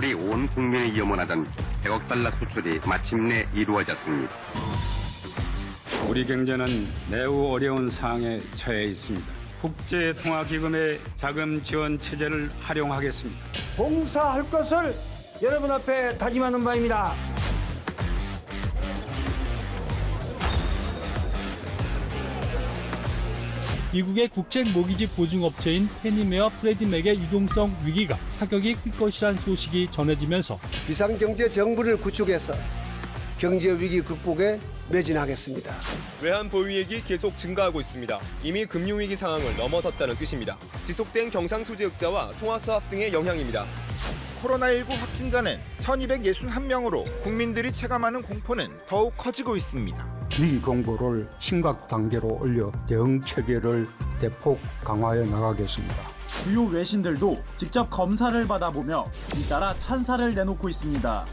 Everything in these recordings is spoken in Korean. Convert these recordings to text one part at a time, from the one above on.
말이 온 국민이 염원하던 100억 달러 수출이 마침내 이루어졌습니다. 우리 경제는 매우 어려운 상황에 처해 있습니다. 국제통화기금의 자금 지원 체제를 활용하겠습니다. 봉사할 것을 여러분 앞에 다짐하는 바입니다. 미국의 국책 모기지 보증업체인 페니메와 프레디맥의 유동성 위기가 타격이 클 것이란 소식이 전해지면서 비상경제 정부를 구축해서 경제 위기 극복에 매진하겠습니다. 외환 보유액이 계속 증가하고 있습니다. 이미 금융위기 상황을 넘어섰다는 뜻입니다. 지속된 경상수지 흑자와 통화수합 등의 영향입니다. 코로나19 확진자는 1261명으로 국민들이 체감하는 공포는 더욱 커지고 있습니다. 위기 공고를 심각 단계로 올려 대응 체계를 대폭 강화해 나가겠습니다. 주요 외신들도 직접 검사를 받아보며 잇따라 찬사를 내놓고 있습니다.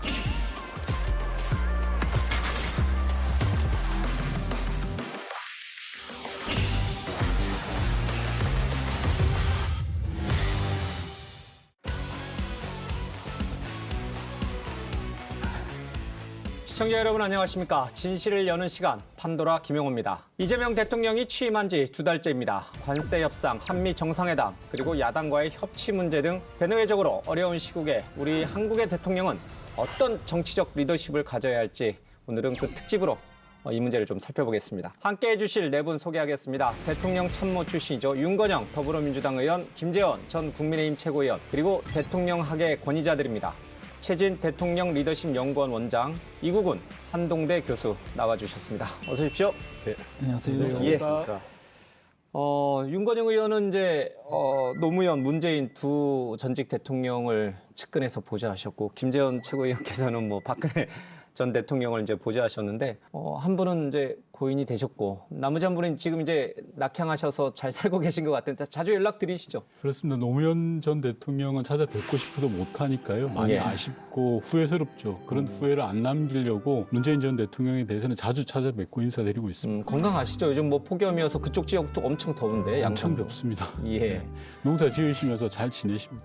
시청자 여러분 안녕하십니까. 진실을 여는 시간 판도라 김용호입니다. 이재명 대통령이 취임한 지 2달째입니다. 관세 협상, 한미 정상회담, 그리고 야당과의 협치 문제 등 대내외적으로 어려운 시국에 우리 한국의 대통령은 어떤 정치적 리더십을 가져야 할지 오늘은 그 특집으로 이 문제를 좀 살펴보겠습니다. 함께해 주실 네 분 소개하겠습니다. 대통령 참모 출신이죠. 윤건영 더불어민주당 의원, 김재원 전 국민의힘 최고위원, 그리고 대통령학의 권위자들입니다. 최진 대통령 리더십 연구원 원장, 이국훈 한동대 교수 나와주셨습니다. 어서 오십시오. 네, 안녕하세요. 예. 윤건영 의원은 이제 노무현, 문재인 두 전직 대통령을 측근에서 보좌하셨고, 김재원 최고위원께서는 뭐 박근혜 전 대통령을 이제 보좌하셨는데, 한 분은 이제 고인이 되셨고, 나머지 한 분은 지금 이제 낙향하셔서 잘 살고 계신 것 같은데 자주 연락 드리시죠? 그렇습니다. 노무현 전 대통령은 찾아뵙고 싶어도 못하니까요. 많이 예. 아쉽고 후회스럽죠. 그런 후회를 안 남기려고 문재인 전 대통령에 대해서는 자주 찾아뵙고 인사드리고 있습니다. 건강하시죠? 요즘 뭐 폭염이어서 그쪽 지역도 엄청 더운데. 엄청 양천도. 덥습니다. 예. 농사 지으시면서 잘 지내십니다.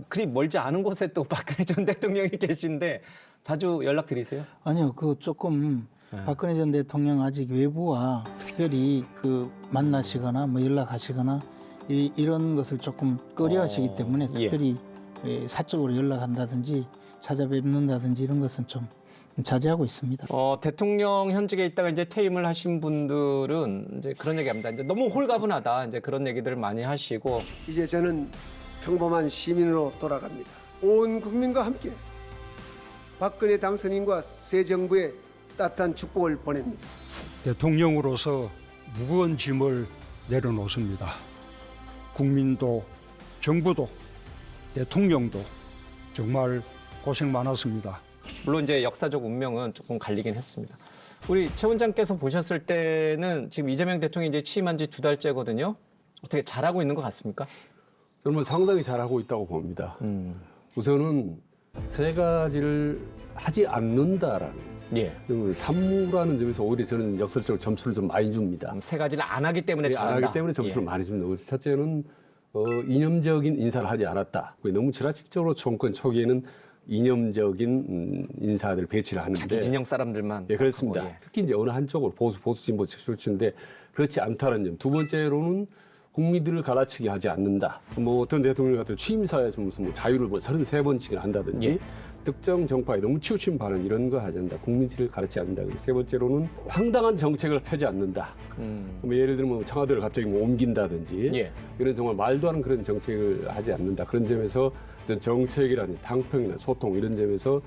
그리 멀지 않은 곳에 또 박근혜 전 대통령이 계신데 자주 연락 드리세요? 아니요, 그 조금 박근혜 전 대통령 아직 외부와 특별히 그 만나시거나 뭐 연락하시거나 이런 것을 조금 꺼려하시기 때문에 특별히 사적으로 연락한다든지 찾아뵙는다든지 이런 것은 좀 자제하고 있습니다. 대통령 현직에 있다가 이제 퇴임을 하신 분들은 이제 그런 얘기합니다. 이제 너무 홀가분하다. 이제 그런 얘기들을 많이 하시고. 이제 저는 평범한 시민으로 돌아갑니다. 온 국민과 함께 박근혜 당선인과 새 정부에 따뜻한 축복을 보냅니다. 대통령으로서 무거운 짐을 내려놓습니다. 국민도, 정부도, 대통령도 정말 고생 많았습니다. 물론 이제 역사적 운명은 조금 갈리긴 했습니다. 우리 최 원장께서 보셨을 때는 지금 이재명 대통령이 이제 취임한 지 2달째거든요. 어떻게 잘하고 있는 것 같습니까? 저는 상당히 잘하고 있다고 봅니다. 우선은 세 가지를 하지 않는다라는 산무라는 점에서 오히려 저는 역설적으로 점수를 좀 많이 줍니다. 세 가지를 안 하기 때문에 잘한다. 안 하기 때문에 점수를 많이 줍니다. 그래서 첫째는 이념적인 인사를 하지 않았다. 너무 지나치적으로 정권 초기에는 이념적인 인사들 배치를 하는데 자기 진영 사람들만. 예, 그렇습니다. 하고, 예. 특히 이제 어느 한쪽으로 보수 진보 출신인데 그렇지 않다는 점. 두 번째로는 국민들을 갈아치기 하지 않는다. 뭐 어떤 대통령 같은 취임사에서 무슨 뭐 자유를 뭐 33번씩을 한다든지 특정 정파에 너무 치우친 발언 이런 거 하지 않는다. 국민들을 가르치지 않는다. 세 번째로는 황당한 정책을 펴지 않는다. 뭐 예를 들면 뭐 청와대를 갑자기 뭐 옮긴다든지 이런 정말 말도 안 되는 그런 정책을 하지 않는다. 그런 점에서 정책이라는 당평이나 소통 이런 점에서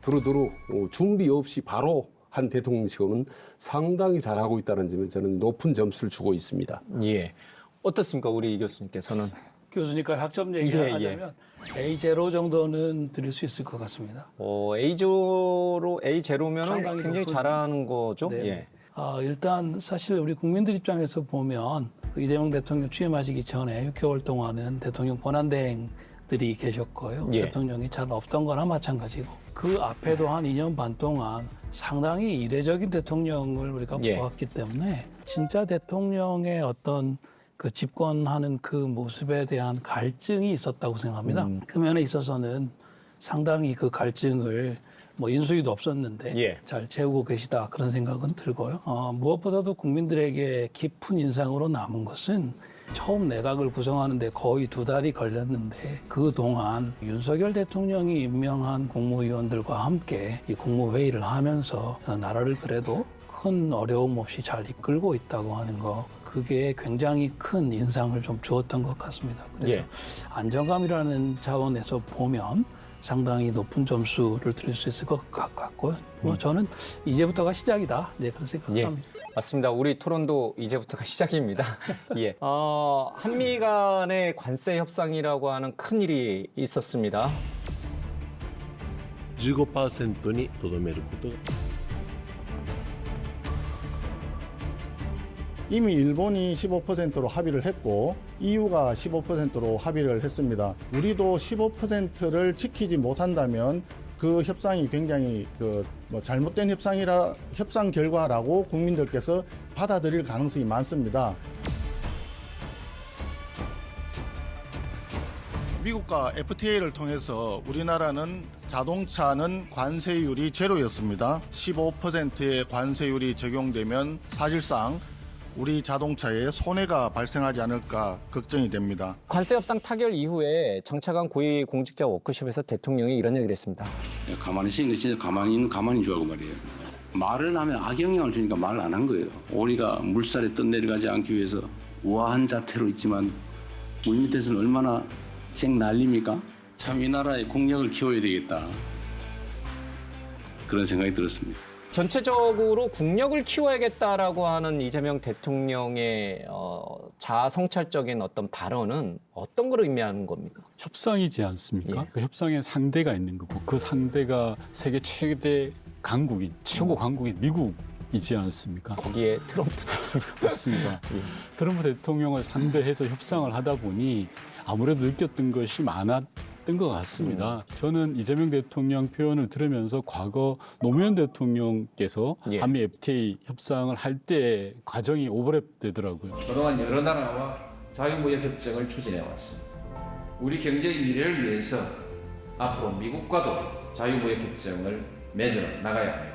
두루두루 준비 없이 바로 한 대통령치고는 상당히 잘하고 있다는 점에 저는 높은 점수를 주고 있습니다. 예. 어떻습니까, 우리 이 교수님께서는? 교수니까 학점 얘기를 하자면 A0 정도는 드릴 수 있을 것 같습니다. A0면은 굉장히 잘하는 거죠? 네. 예. 일단 사실 우리 국민들 입장에서 보면 이재명 대통령 취임하시기 전에 6개월 동안은 대통령 권한대행들이 계셨고요. 대통령이 잘 없던 거나 마찬가지고 그 앞에도 한 2년 반 동안 상당히 이례적인 대통령을 우리가 보았기 때문에 진짜 대통령의 어떤 그 집권하는 그 모습에 대한 갈증이 있었다고 생각합니다. 그 면에 있어서는 상당히 그 갈증을 뭐 인수위도 없었는데 잘 채우고 계시다 그런 생각은 들고요. 무엇보다도 국민들에게 깊은 인상으로 남은 것은 처음 내각을 구성하는데 거의 2달이 걸렸는데 그동안 윤석열 대통령이 임명한 국무위원들과 함께 이 국무회의를 하면서 나라를 그래도 큰 어려움 없이 잘 이끌고 있다고 하는 거, 그게 굉장히 큰 인상을 좀 주었던 것 같습니다. 그래서 안정감이라는 차원에서 보면 상당히 높은 점수를 드릴 수 있을 것 같고요. 뭐 저는 이제부터가 시작이다, 그런 생각합니다. 맞습니다. 우리 토론도 이제부터가 시작입니다. 한미 간의 관세 협상이라고 하는 큰 일이 있었습니다. 15%にとどめることが 이미 일본이 15%로 합의를 했고 EU가 15%로 합의를 했습니다. 우리도 15%를 지키지 못한다면 그 협상이 굉장히 잘못된 협상 결과라고 국민들께서 받아들일 가능성이 많습니다. 미국과 FTA를 통해서 우리나라는 자동차는 관세율이 제로였습니다. 15%의 관세율이 적용되면 사실상 우리 자동차에 손해가 발생하지 않을까 걱정이 됩니다. 관세 협상 타결 이후에 정차관 고위공직자 워크숍에서 대통령이 이런 얘기를 했습니다. 가만히 있으니까 진짜 가만히 줄 알고 말이에요. 말을 하면 악영향을 주니까 말을 안 한 거예요. 오리가 물살에 떠내려가지 않기 위해서 우아한 자태로 있지만 물 밑에서는 얼마나 생난리입니까? 참 이 나라의 국력을 키워야 되겠다. 그런 생각이 들었습니다. 전체적으로 국력을 키워야겠다라고 하는 이재명 대통령의 자아성찰적인 어떤 발언은 어떤 걸 의미하는 겁니까? 협상이지 않습니까? 그 협상에 상대가 있는 거고 그 상대가 세계 최대 강국인, 최고 강국인 미국이지 않습니까? 거기에 트럼프 대통령. 맞습니다. 트럼프 대통령을 상대해서 협상을 하다 보니 아무래도 느꼈던 것이 많았던 것 같습니다. 저는 이재명 대통령 표현을 들으면서 과거 노무현 대통령께서 한미 FTA 협상을 할 때 과정이 오버랩 되더라고요. 그동안 여러 나라와 자유무역 협정을 추진해 왔습니다. 우리 경제의 미래를 위해서 앞으로 미국과도 자유무역 협정을 맺어 나가야 합니다.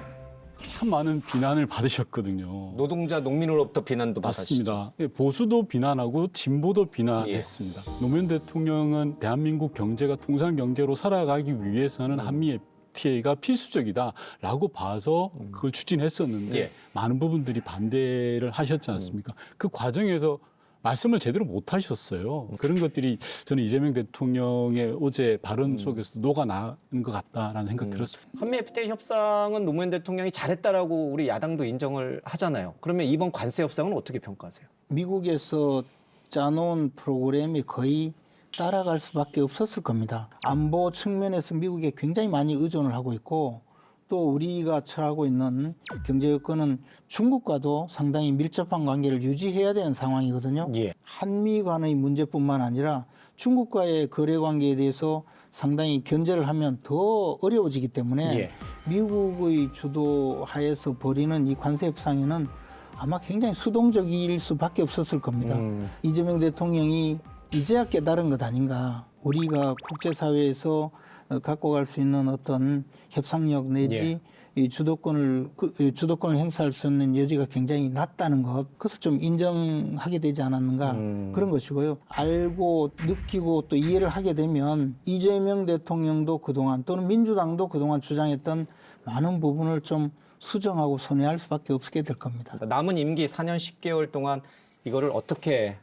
참 많은 비난을 받으셨거든요. 노동자, 농민으로부터 비난도 받았습니다. 맞습니다. 보수도 비난하고 진보도 비난했습니다. 노무현 대통령은 대한민국 경제가 통상 경제로 살아가기 위해서는 한미 FTA가 필수적이다라고 봐서 그걸 추진했었는데 많은 부분들이 반대를 하셨지 않습니까? 그 과정에서 말씀을 제대로 못 하셨어요. 그런 것들이 저는 이재명 대통령의 어제 발언 속에서 녹아나는 것 같다라는 생각 들었습니다. 한미 FTA 협상은 노무현 대통령이 잘했다라고 우리 야당도 인정을 하잖아요. 그러면 이번 관세 협상은 어떻게 평가하세요? 미국에서 짜놓은 프로그램이 거의 따라갈 수밖에 없었을 겁니다. 안보 측면에서 미국에 굉장히 많이 의존을 하고 있고 또 우리가 처하고 있는 경제 여건은 중국과도 상당히 밀접한 관계를 유지해야 되는 상황이거든요. 한미 간의 문제뿐만 아니라 중국과의 거래 관계에 대해서 상당히 견제를 하면 더 어려워지기 때문에 미국의 주도하에서 벌이는 이 관세 협상에는 아마 굉장히 수동적일 수밖에 없었을 겁니다. 이재명 대통령이 이제야 깨달은 것 아닌가. 우리가 국제사회에서 갖고 갈 수 있는 어떤 협상력 내지 이 주도권을 행사할 수 있는 여지가 굉장히 낮다는 것, 그것을 좀 인정하게 되지 않았는가 그런 것이고요. 알고 느끼고 또 이해를 하게 되면 이재명 대통령도 그동안 또는 민주당도 그동안 주장했던 많은 부분을 좀 수정하고 선회할 수밖에 없게 될 겁니다. 남은 임기 4년 10개월 동안 이거를 어떻게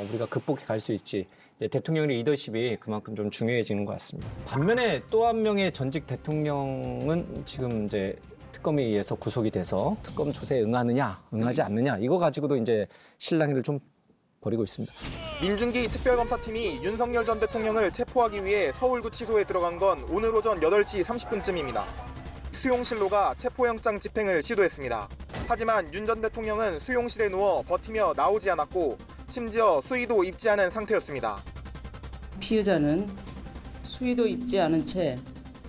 우리가 극복해 갈 수 있지, 대통령의 리더십이 그만큼 좀 중요해지는 것 같습니다. 반면에 또 한 명의 전직 대통령은 지금 이제 특검에 의해서 구속이 돼서 특검 조사에 응하느냐, 응하지 않느냐, 이거 가지고도 이제 실랑이를 좀 벌이고 있습니다. 민중기 특별검사팀이 윤석열 전 대통령을 체포하기 위해 서울구치소에 들어간 건 오늘 오전 8시 30분쯤입니다. 수용실로가 체포영장 집행을 시도했습니다. 하지만 윤 전 대통령은 수용실에 누워 버티며 나오지 않았고 심지어 수의도 입지 않은 상태였습니다. 피의자는 수의도 입지 않은 채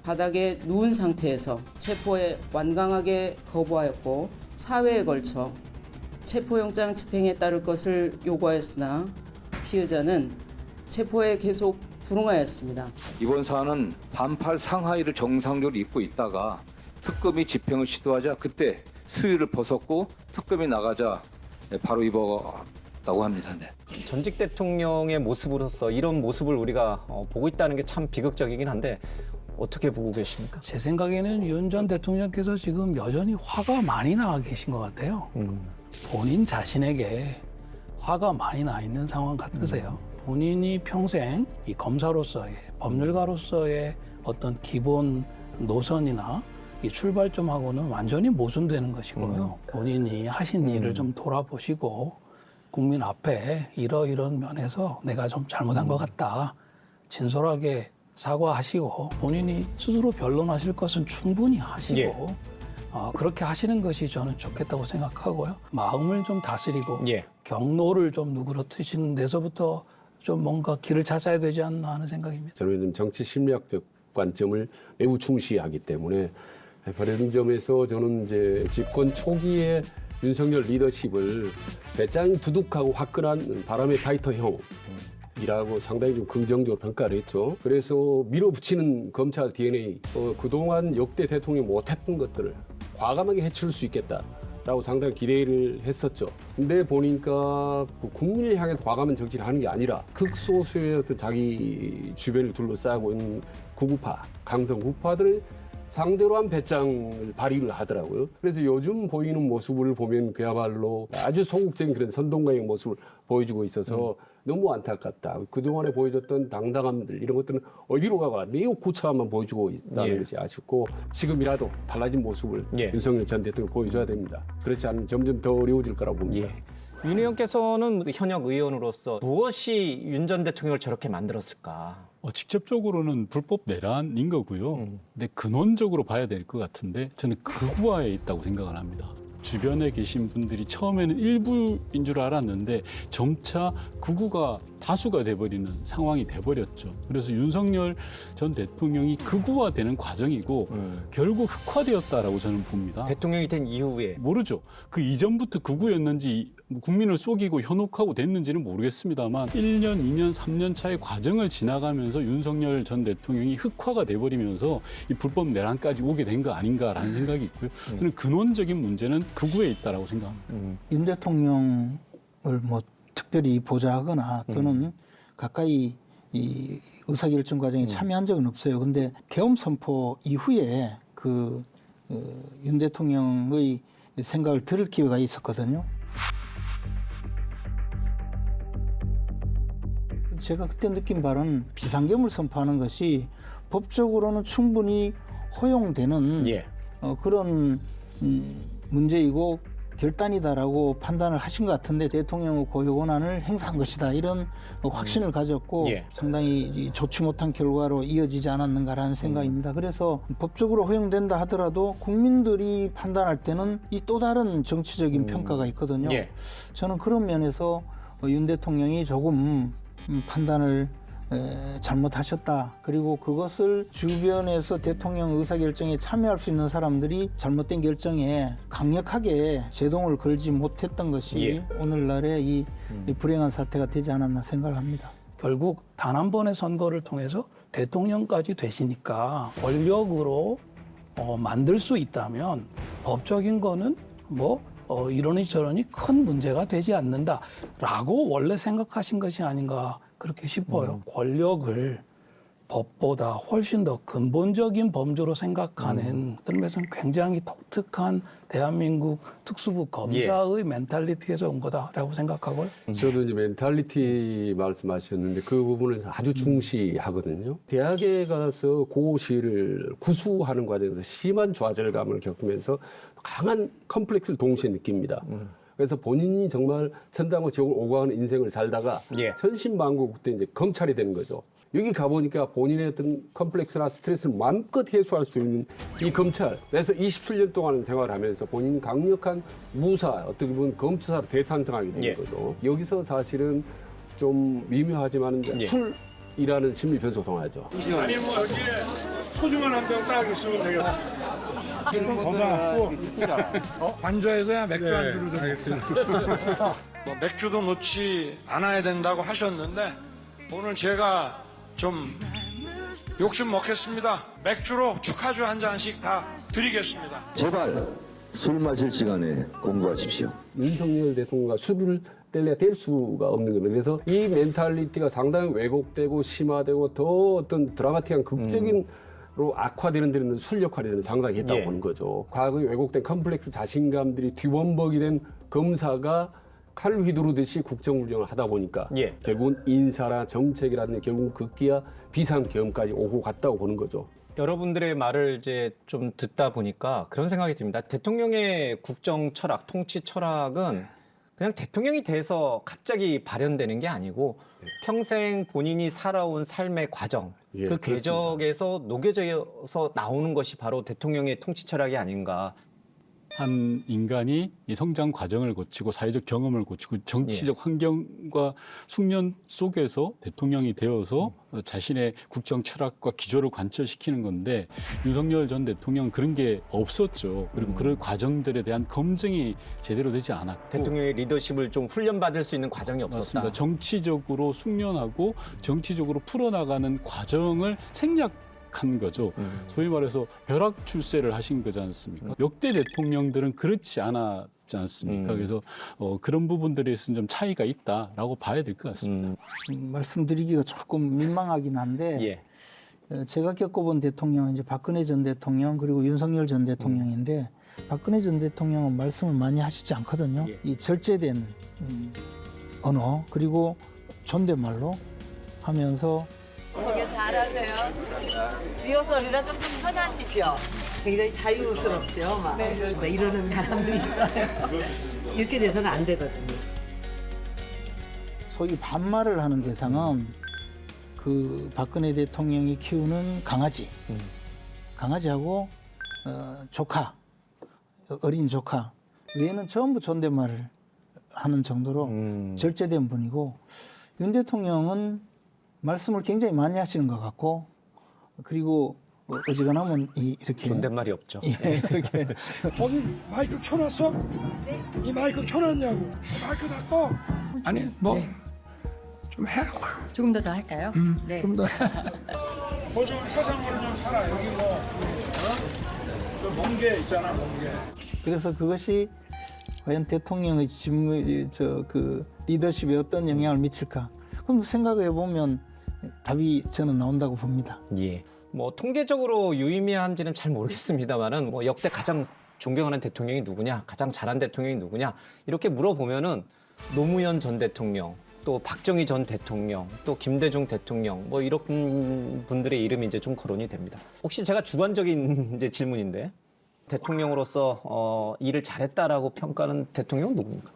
바닥에 누운 상태에서 체포에 완강하게 거부하였고 4회에 걸쳐 체포영장 집행에 따를 것을 요구하였으나 피의자는 체포에 계속 불응하였습니다. 이번 사안은 반팔 상하이를 정상적으로 입고 있다가 특검이 집행을 시도하자 그때 수위를 벗었고 특검이 나가자 바로 입었다고 합니다. 네. 전직 대통령의 모습으로서 이런 모습을 우리가 보고 있다는 게 참 비극적이긴 한데 어떻게 보고 계십니까? 제 생각에는 윤 전 대통령께서 지금 여전히 화가 많이 나 계신 것 같아요. 본인 자신에게 화가 많이 나 있는 상황 같으세요. 본인이 평생 이 검사로서의 법률가로서의 어떤 기본 노선이나 이 출발점하고는 완전히 모순되는 것이고요. 본인이 하신 일을 좀 돌아보시고 국민 앞에 이러이런 면에서 내가 좀 잘못한 것 같다. 진솔하게 사과하시고 본인이 스스로 변론하실 것은 충분히 하시고 그렇게 하시는 것이 저는 좋겠다고 생각하고요. 마음을 좀 다스리고 경로를 좀 누그러뜨리시는 데서부터 좀 뭔가 길을 찾아야 되지 않나 하는 생각입니다. 저는 정치 심리학적 관점을 매우 중시하기 때문에 그런 점에서 저는 이제 집권 초기에 윤석열 리더십을 배짱이 두둑하고 화끈한 바람의 파이터형 이라고 상당히 좀 긍정적으로 평가를 했죠. 그래서 밀어붙이는 검찰 DNA, 그동안 역대 대통령이 못했던 것들을 과감하게 해칠 수 있겠다라고 상당히 기대를 했었죠. 근데 보니까 국민을 향해서 과감한 정치를 하는 게 아니라 극소수의 어떤 자기 주변을 둘러싸고 있는 구구파, 강성 우파들을 상대로 한 배짱을 발휘를 하더라고요. 그래서 요즘 보이는 모습을 보면 그야말로 아주 소극적인 그런 선동가의 모습을 보여주고 있어서 너무 안타깝다. 그동안에 보여줬던 당당함들 이런 것들은 어디로 가가 매우 구차함만 보여주고 있다는 것이 아쉽고 지금이라도 달라진 모습을 윤석열 전 대통령 보여줘야 됩니다. 그렇지 않으면 점점 더 어려워질 거라고 봅니다. 윤 의원께서는 현역 의원으로서 무엇이 윤 전 대통령을 저렇게 만들었을까? 직접적으로는 불법 내란인 거고요. 근데 근원적으로 봐야 될 것 같은데 저는 극우화에 있다고 생각을 합니다. 주변에 계신 분들이 처음에는 일부인 줄 알았는데 점차 극우가 다수가 돼버리는 상황이 돼버렸죠. 그래서 윤석열 전 대통령이 극우화되는 과정이고 결국 흑화되었다라고 저는 봅니다. 대통령이 된 이후에? 모르죠. 그 이전부터 극우였는지 국민을 속이고 현혹하고 됐는지는 모르겠습니다만 1년, 2년, 3년 차의 과정을 지나가면서 윤석열 전 대통령이 흑화가 돼버리면서 이 불법 내란까지 오게 된 거 아닌가라는 생각이 있고요. 저는 근원적인 문제는 극우에 있다라고 생각합니다. 윤 대통령을 뭐 특별히 보좌하거나 또는 가까이 이 의사결정 과정에 참여한 적은 없어요. 근데 계엄 선포 이후에 윤 대통령의 생각을 들을 기회가 있었거든요. 제가 그때 느낀 바는 비상계엄을 선포하는 것이 법적으로는 충분히 허용되는 그런 문제이고 결단이다라고 판단을 하신 것 같은데 대통령의 고유 권한을 행사한 것이다 이런 확신을 가졌고 상당히 좋지 못한 결과로 이어지지 않았는가라는 생각입니다. 그래서 법적으로 허용된다 하더라도 국민들이 판단할 때는 이 또 다른 정치적인 평가가 있거든요. 저는 그런 면에서 윤 대통령이 조금 판단을 잘못하셨다. 그리고 그것을 주변에서 대통령 의사결정에 참여할 수 있는 사람들이 잘못된 결정에 강력하게 제동을 걸지 못했던 것이 오늘날의 이 불행한 사태가 되지 않았나 생각을 합니다. 결국 단 한 번의 선거를 통해서 대통령까지 되시니까 권력으로 만들 수 있다면 법적인 거는 이러니 저러니 큰 문제가 되지 않는다라고 원래 생각하신 것이 아닌가 그렇게 싶어요. 권력을 법보다 훨씬 더 근본적인 범주로 생각하는 그런 면에서는 굉장히 독특한 대한민국 특수부 검사의 멘탈리티에서 온 거다라고 생각하고요. 저도 이제 멘탈리티 말씀하셨는데 그 부분을 아주 중시하거든요. 대학에 가서 고시를 구수하는 과정에서 심한 좌절감을 겪으면서 강한 컴플렉스를 동시에 느낍니다. 그래서 본인이 정말 천당과 지옥을 오가는 인생을 살다가 천신만고 그때 이제 검찰이 되는 거죠. 여기 가보니까 본인의 어떤 컴플렉스나 스트레스를 마음껏 해소할 수 있는 이 검찰. 그래서 27년 동안 생활하면서 본인 강력한 무사, 어떻게 보면 검사로 대탄생하게 되는 거죠. 여기서 사실은 좀 미묘하지만 술이라는 심리 변수가 동하죠. 아니 뭐 여기에 소주만 한 병 딱 있으면 되겠다. 관저에서야 맥주 안주로 좀 맥주도 놓지 않아야 된다고 하셨는데 오늘 제가 좀 욕심 먹겠습니다. 맥주로 축하주 한 잔씩 다 드리겠습니다. 제발 술 마실 시간에 공부하십시오. 윤석열 대통령과 술을 뗄래야 뗄 수가 없는 겁니다. 그래서 이 멘탈리티가 상당히 왜곡되고 심화되고 더 어떤 드라마틱한 극적인 로 악화되는 데는 술 역할이 저는 상당히 했다고 보는 거죠. 과거에 왜곡된 컴플렉스 자신감들이 뒤범벅이 된 검사가 칼을 휘두르듯이 국정운영을 하다 보니까 결국은 인사나 정책이라든지 결국은 극기야 비상계엄까지 오고 갔다고 보는 거죠. 여러분들의 말을 이제 좀 듣다 보니까 그런 생각이 듭니다. 대통령의 국정 철학, 통치 철학은 그냥 대통령이 돼서 갑자기 발현되는 게 아니고 평생 본인이 살아온 삶의 과정, 그 궤적에서 녹여져서 나오는 것이 바로 대통령의 통치 철학이 아닌가. 한 인간이 이 성장 과정을 거치고 사회적 경험을 거치고 정치적 환경과 숙련 속에서 대통령이 되어서 자신의 국정 철학과 기조를 관철시키는 건데 윤석열 전 대통령은 그런 게 없었죠. 그리고 그런 과정들에 대한 검증이 제대로 되지 않았고 대통령의 리더십을 좀 훈련받을 수 있는 과정이 없었다. 맞습니다. 정치적으로 숙련하고 정치적으로 풀어나가는 과정을 생략한 거죠. 소위 말해서 벼락 출세를 하신 거지 않습니까? 역대 대통령들은 그렇지 않았지 않습니까? 그래서 그런 부분들에서는 좀 차이가 있다라고 봐야 될 것 같습니다. 말씀드리기가 조금 민망하긴 한데 제가 겪어본 대통령은 이제 박근혜 전 대통령 그리고 윤석열 전 대통령인데 박근혜 전 대통령은 말씀을 많이 하시지 않거든요. 이 절제된 언어 그리고 존댓말로 하면서 되게 잘하세요. 리허설이라 좀 편하시죠? 굉장히 자유스럽죠? 막 이러는 사람도 있어요. 이렇게 돼서는 안 되거든요. 소위 반말을 하는 대상은 그 박근혜 대통령이 키우는 강아지, 강아지하고 조카, 어린 조카 외에는 전부 존댓말을 하는 정도로 절제된 분이고 윤 대통령은 말씀을 굉장히 많이 하시는 것 같고 그리고 어지간하면 이렇게 존댓말이 없죠. 이렇게 거기 마이크 켜놨어? 네. 이 마이크 켜놨냐고. 마이크 닫고. 아니 뭐 좀 해. 조금 더 할까요? 네. 좀 더. 뭐좀 해산물을 좀 사라. 여기 뭐 좀 멍게 있잖아, 멍게. 그래서 그것이 과연 대통령의 직무, 그 리더십에 어떤 영향을 미칠까? 그럼 생각해 보면 답이 저는 나온다고 봅니다. 예. 뭐 통계적으로 유의미한지는 잘 모르겠습니다만은 뭐 역대 가장 존경하는 대통령이 누구냐, 가장 잘한 대통령이 누구냐 이렇게 물어보면은 노무현 전 대통령, 또 박정희 전 대통령, 또 김대중 대통령 뭐 이런 분들의 이름이 이제 좀 거론이 됩니다. 혹시 제가 주관적인 이제 질문인데 대통령으로서 일을 잘했다라고 평가하는 대통령은 누굽니까?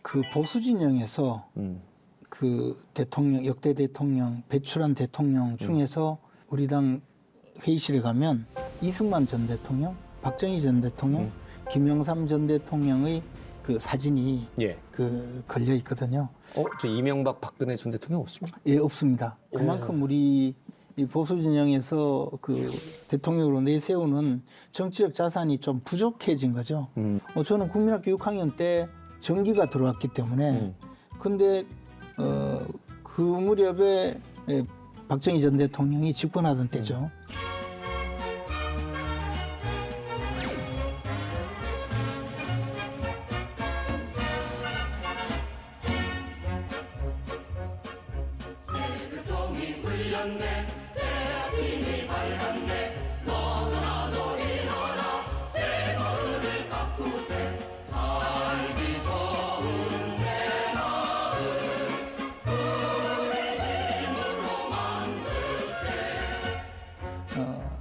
그 보수 진영에서 그 대통령 역대 대통령 배출한 대통령 중에서 우리 당 회의실에 가면 이승만 전 대통령, 박정희 전 대통령, 김영삼 전 대통령의 그 사진이 그 걸려 있거든요. 저 이명박, 박근혜 전 대통령 없습니까? 예, 없습니다. 그만큼 우리 이 보수 진영에서 그 대통령으로 내세우는 정치적 자산이 좀 부족해진 거죠. 저는 국민학교 6학년 때 정기가 들어왔기 때문에 근데 그 무렵에 박정희 전 대통령이 집권하던 때죠.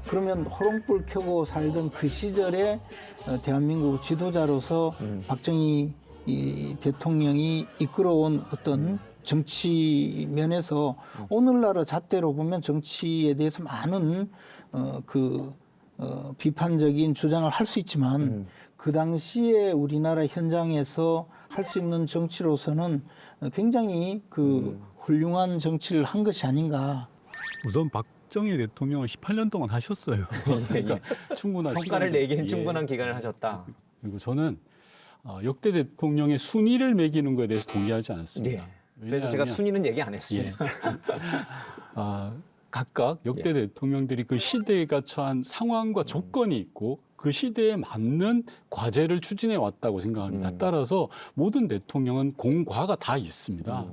그러면 호롱불 켜고 살던 그 시절에 대한민국 지도자로서 박정희 대통령이 이끌어온 어떤 정치 면에서 오늘날의 잣대로 보면 정치에 대해서 많은 비판적인 주장을 할 수 있지만 그 당시에 우리나라 현장에서 할 수 있는 정치로서는 굉장히 그 훌륭한 정치를 한 것이 아닌가. 우선 박정희 대통령은 18년 동안 하셨어요. 그러니까 충분한 성과를 내기엔 충분한 기간을 하셨다. 그리고 저는 역대 대통령의 순위를 매기는 것에 대해서 동의하지 않습니다. 그래서 제가 순위는 얘기 안 했습니다. 각각 역대 대통령들이 그 시대가 처한 상황과 조건이 있고 그 시대에 맞는 과제를 추진해 왔다고 생각합니다. 따라서 모든 대통령은 공과가 다 있습니다.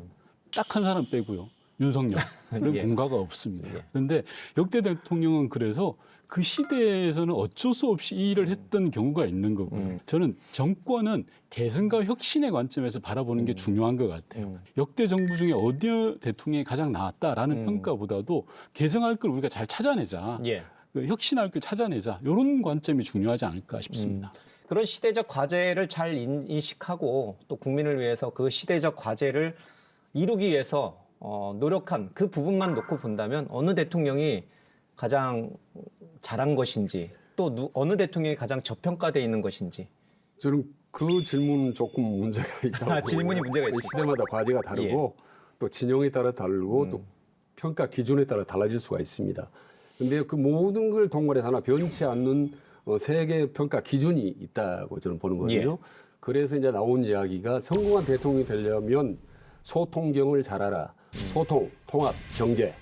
딱 한 사람 빼고요. 윤석열은 공과가 없습니다. 그런데 역대 대통령은 그래서 그 시대에서는 어쩔 수 없이 이 일을 했던 경우가 있는 거고요. 저는 정권은 개선과 혁신의 관점에서 바라보는 게 중요한 것 같아요. 역대 정부 중에 어느 대통령이 가장 나았다라는 평가보다도 개선할 걸 우리가 잘 찾아내자. 그 혁신할 걸 찾아내자. 이런 관점이 중요하지 않을까 싶습니다. 그런 시대적 과제를 잘 인식하고 또 국민을 위해서 그 시대적 과제를 이루기 위해서 노력한 그 부분만 놓고 본다면 어느 대통령이 가장 잘한 것인지 또 어느 대통령이 가장 저평가되어 있는 것인지 저는 그 질문은 조금 문제가 있다고. 질문이 문제가 있습니다. 시대마다 과제가 다르고 또 진영에 따라 다르고 또 평가 기준에 따라 달라질 수가 있습니다. 그런데 그 모든 걸 동원해 하나 변치 않는 세계 평가 기준이 있다고 저는 보는 거거든요. 그래서 이제 나온 이야기가 성공한 대통령이 되려면 소통경을 잘하라, 소통, 통합, 경제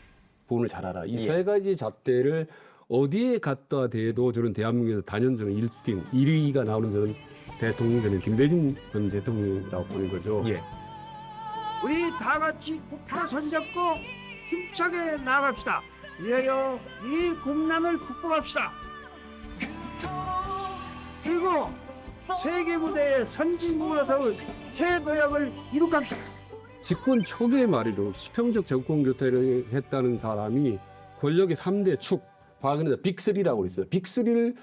부분을 잘하라. 이 세 가지 잣대를 어디에 갖다 대도 저는 대한민국에서 단연적으로 1등, 1위가 나오는 저는 대통령 되는 김대중 전 대통령이라고 보는 거죠. 우리 다 같이 국가 손잡고 힘차게 나아갑시다. 위하여 이 국난을 극복합시다. 그리고 세계 무대의 선진국으로서 새 도약을 이룩합시다. 집권 초기의 말이죠. 수평적 정권 교체를 했다는 사람이 권력의 3대 축, 과거는 빅3라고 있습니다. 빅3를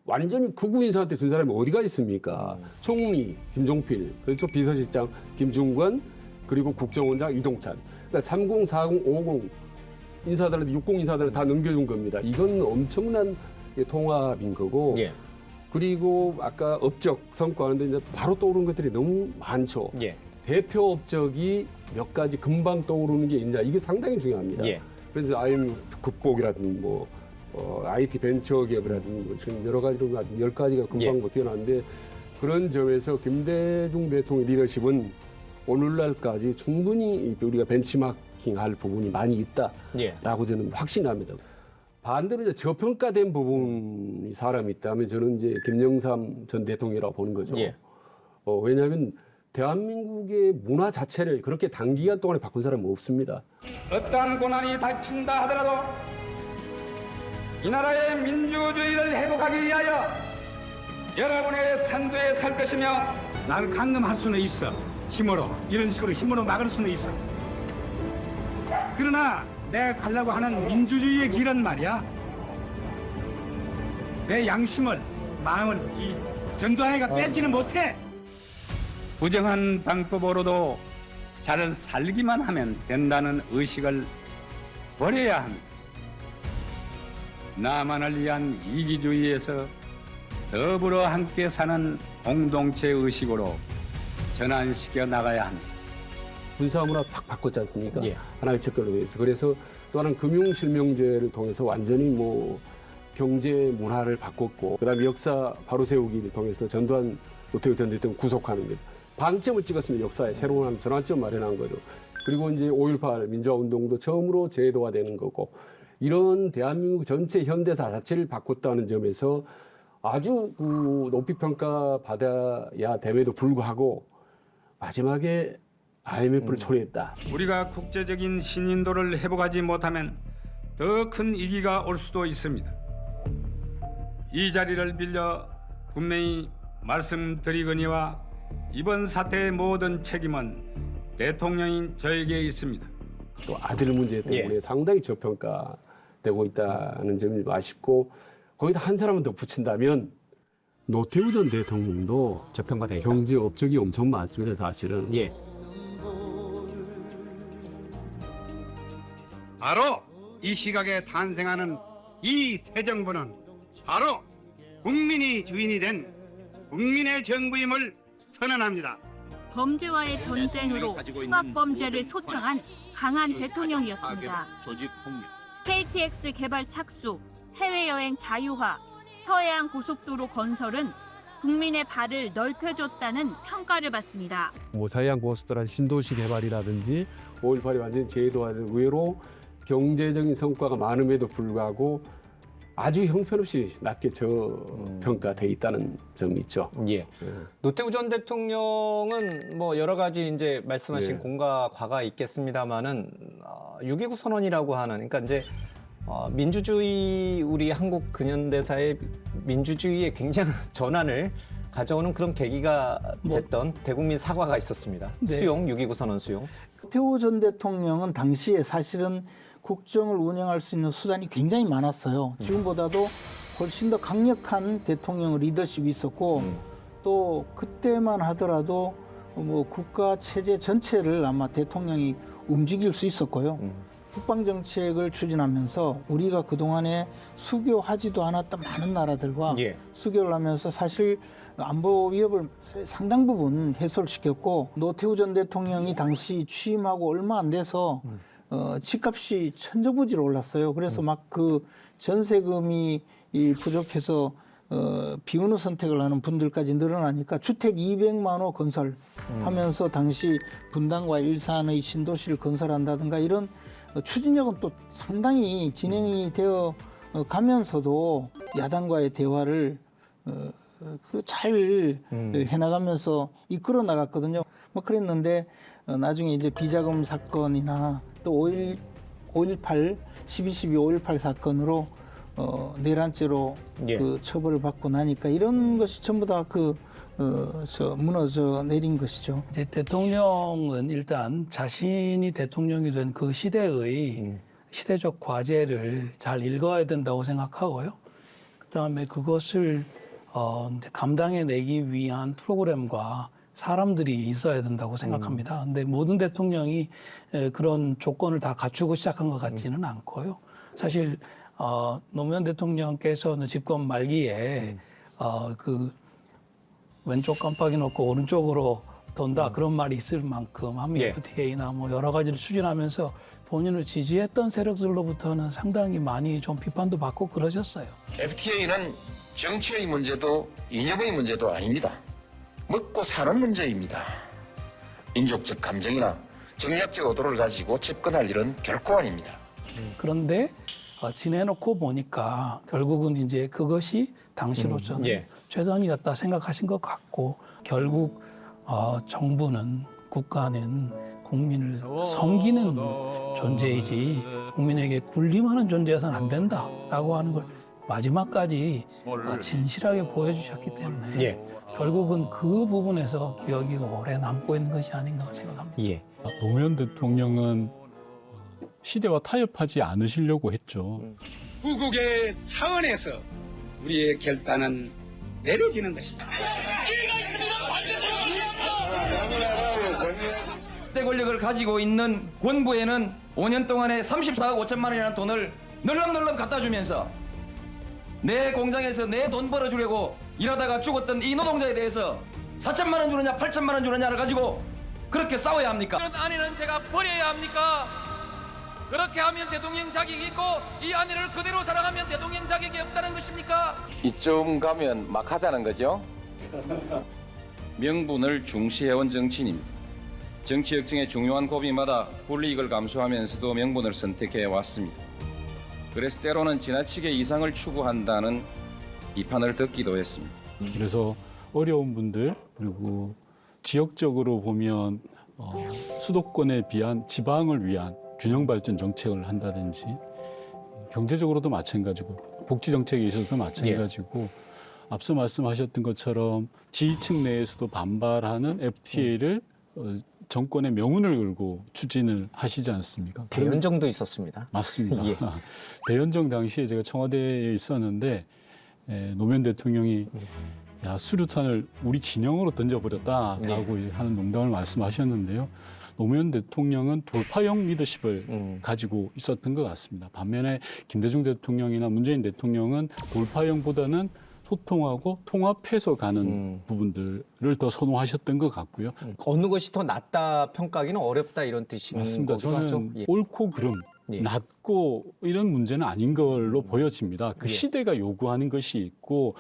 완전히 극우 인사한테 준 사람이 어디가 있습니까? 총리 김종필, 그렇죠? 비서실장 김중관, 그리고 국정원장 이동찬. 그러니까 30, 40, 50 인사들한테 60 인사들을 다 넘겨준 겁니다. 이건 엄청난 통합인 거고. 그리고 아까 업적 성과하는데 이제 바로 떠오르는 것들이 너무 많죠. 대표 업적이 몇 가지 금방 떠오르는 게 있냐, 이게 상당히 중요합니다. 그래서 IMF 극복이라든지 뭐 IT 벤처 기업이라든지 뭐 지금 여러 가지로 10가지가 금방 못 뛰어나는데 그런 점에서 김대중 대통령 리더십은 오늘날까지 충분히 우리가 벤치마킹할 부분이 많이 있다라고 저는 확신합니다. 반대로 이제 저평가된 부분이 사람이 있다면 저는 이제 김영삼 전 대통령이라고 보는 거죠. 왜냐하면 대한민국의 문화 자체를 그렇게 단기간 동안에 바꾼 사람은 없습니다. 어떠한 고난이 닥친다 하더라도 이 나라의 민주주의를 회복하기 위하여 여러분의 선두에 설 것이며 나를 강금할 수는 있어. 힘으로 이런 식으로 힘으로 막을 수는 있어. 그러나 내가 가려고 하는 민주주의의 길은 말이야. 내 양심을 마음을 이 전두환이가 뺏지는 못해. 부정한 방법으로도 잘 살기만 하면 된다는 의식을 버려야 합니다. 나만을 위한 이기주의에서 더불어 함께 사는 공동체 의식으로 전환시켜 나가야 합니다. 군사문화 팍 바꿨지 않습니까? 하나의 척결로 해서. 그래서 또 하나는 금융실명제를 통해서 완전히 뭐 경제 문화를 바꿨고, 그다음에 역사 바로 세우기를 통해서 전두환 노태우 전 대통령 구속하는 것. 방점을 찍었습니다. 역사에 새로운 전환점 마련한 거죠. 그리고 이제 5.18 민주화운동도 처음으로 제도화되는 거고, 이런 대한민국 전체 현대사 자체를 바꿨다는 점에서 아주 높이 평가받아야 됨에도 불구하고 마지막에 IMF를 초래했다. 우리가 국제적인 신인도를 회복하지 못하면 더 큰 위기가 올 수도 있습니다. 이 자리를 빌려 분명히 말씀드리거니와 이번 사태의 모든 책임은 대통령인 저에게 있습니다. 또 아들 문제 때문에 상당히 저평가되고 있다는 점이 아쉽고, 거기다 한 사람은 더 붙인다면 노태우 전 대통령도 저평가돼 있다. 경제 업적이 엄청 많습니다. 사실은. 바로 이 시각에 탄생하는 이 새 정부는 바로 국민이 주인이 된 국민의 정부임을 선언합니다. 범죄와의 전쟁으로 흉악범죄를 소탕한 강한 대통령이었습니다. KTX 개발 착수, 해외여행 자유화, 서해안 고속도로 건설은 국민의 발을 넓혀줬다는 평가를 받습니다. 뭐 자유양 보수들한 신도시 개발이라든지 5.18이 완전히 제도화된 의외로 경제적인 성과가 많음에도 불구하고 아주 형편없이 낮게 저평가돼 있다는 점이 있죠. 예. 노태우 전 대통령은 뭐 여러 가지 이제 말씀하신 네. 공과 과가 있겠습니다만은 6.29 선언이라고 하는 그러니까 이제 민주주의 우리 한국 근현대사의 민주주의의 굉장한 전환을 가져오는 그런 계기가 됐던 대국민 사과가 있었습니다. 네. 수용 6.29 선언 수용. 노태우 전 대통령은 당시에 사실은 국정을 운영할 수 있는 수단이 굉장히 많았어요. 지금보다도 훨씬 더 강력한 대통령 리더십이 있었고 또 그때만 하더라도 뭐 국가 체제 전체를 아마 대통령이 움직일 수 있었고요. 국방 정책을 추진하면서 우리가 그동안에 수교하지도 않았던 많은 나라들과 수교를 하면서 사실 안보 위협을 상당 부분 해소시켰고 노태우 전 대통령이 당시 취임하고 얼마 안 돼서 집값이 천정부지로 올랐어요. 그래서 막 그 전세금이 부족해서 비운의 선택을 하는 분들까지 늘어나니까 주택 200만 호 건설하면서 당시 분당과 일산의 신도시를 건설한다든가 이런 추진력은 또 상당히 진행이 되어 가면서도 야당과의 대화를 잘 해나가면서 이끌어 나갔거든요. 뭐 그랬는데 나중에 이제 비자금 사건이나 또 5.18, 12.12 5.18 사건으로 내란죄로 그 처벌을 받고 나니까 이런 것이 전부 다 무너져 내린 것이죠. 이제 대통령은 일단 자신이 대통령이 된 그 시대의 시대적 과제를 잘 읽어야 된다고 생각하고요. 그다음에 그것을 감당해내기 위한 프로그램과 사람들이 있어야 된다고 생각합니다. 근데 모든 대통령이 그런 조건을 다 갖추고 시작한 것 같지는 않고요. 사실 노무현 대통령께서는 집권 말기에 그 왼쪽 깜빡이 놓고 오른쪽으로 돈다 그런 말이 있을 만큼 한미 FTA나 뭐 여러 가지를 추진하면서 본인을 지지했던 세력들로부터는 상당히 많이 좀 비판도 받고 그러셨어요. FTA는 정치의 문제도 이념의 문제도 아닙니다. 먹고 사는 문제입니다. 민족적 감정이나 정략적 의도를 가지고 접근할 일은 결코 아닙니다. 그런데 지내놓고 보니까 결국은 이제 그것이 당시로서는 최선이었다 생각하신 것 같고 결국 정부는 국가는 국민을 섬기는 존재이지 국민에게 군림하는 존재여서는 안 된다라고 하는 걸 마지막까지 진실하게 보여주셨기 때문에 결국은 그 부분에서 기억이 오래 남고 있는 것이 아닌가 생각합니다. 노무현 대통령은 시대와 타협하지 않으시려고 했죠. 후국의 차원에서 우리의 결단은 내려지는 것입니다. 대 권력을 가지고 있는 권부에는 5년 동안에 34억 5천만 원이라는 돈을 널렁널렁 갖다 주면서 내 공장에서 내 돈 벌어주려고 일하다가 죽었던 이 노동자에 대해서 4천만 원 주느냐 8천만 원 주느냐를 가지고 그렇게 싸워야 합니까? 그런 아내는 제가 버려야 합니까? 그렇게 하면 대통령 자격이 있고 이 아내를 그대로 사랑하면 대통령 자격이 없다는 것입니까? 이쯤 가면 막 하자는 거죠? 명분을 중시해온 정치인입니다. 정치 역정의 중요한 고비마다 불이익을 감수하면서도 명분을 선택해 왔습니다. 그래서 때로는 지나치게 이상을 추구한다는 비판을 듣기도 했습니다. 그래서 어려운 분들 그리고 지역적으로 보면 수도권에 비한 지방을 위한 균형 발전 정책을 한다든지 경제적으로도 마찬가지고 복지 정책에 있어서도 마찬가지고 앞서 말씀하셨던 것처럼 지지층 내에서도 반발하는 FTA를 정권의 명운을 걸고 추진을 하시지 않습니까? 대연정도 있었습니다. 맞습니다. 대연정 당시에 제가 청와대에 있었는데 노무현 대통령이 야, 수류탄을 우리 진영으로 던져버렸다라고 하는 농담을 말씀하셨는데요. 노무현 대통령은 돌파형 리더십을 가지고 있었던 것 같습니다. 반면에 김대중 대통령이나 문재인 대통령은 돌파형보다는 소통하고 통합해서 가는 부분들을 더 선호하셨던 것 같고요. 어느 것이 더 낫다 평가하기는 어렵다 이런 뜻인 맞습니다. 거죠. 저는 옳고 그름 낮고 이런 문제는 아닌 걸로 보여집니다. 그 예. 시대가 요구하는 것이 있고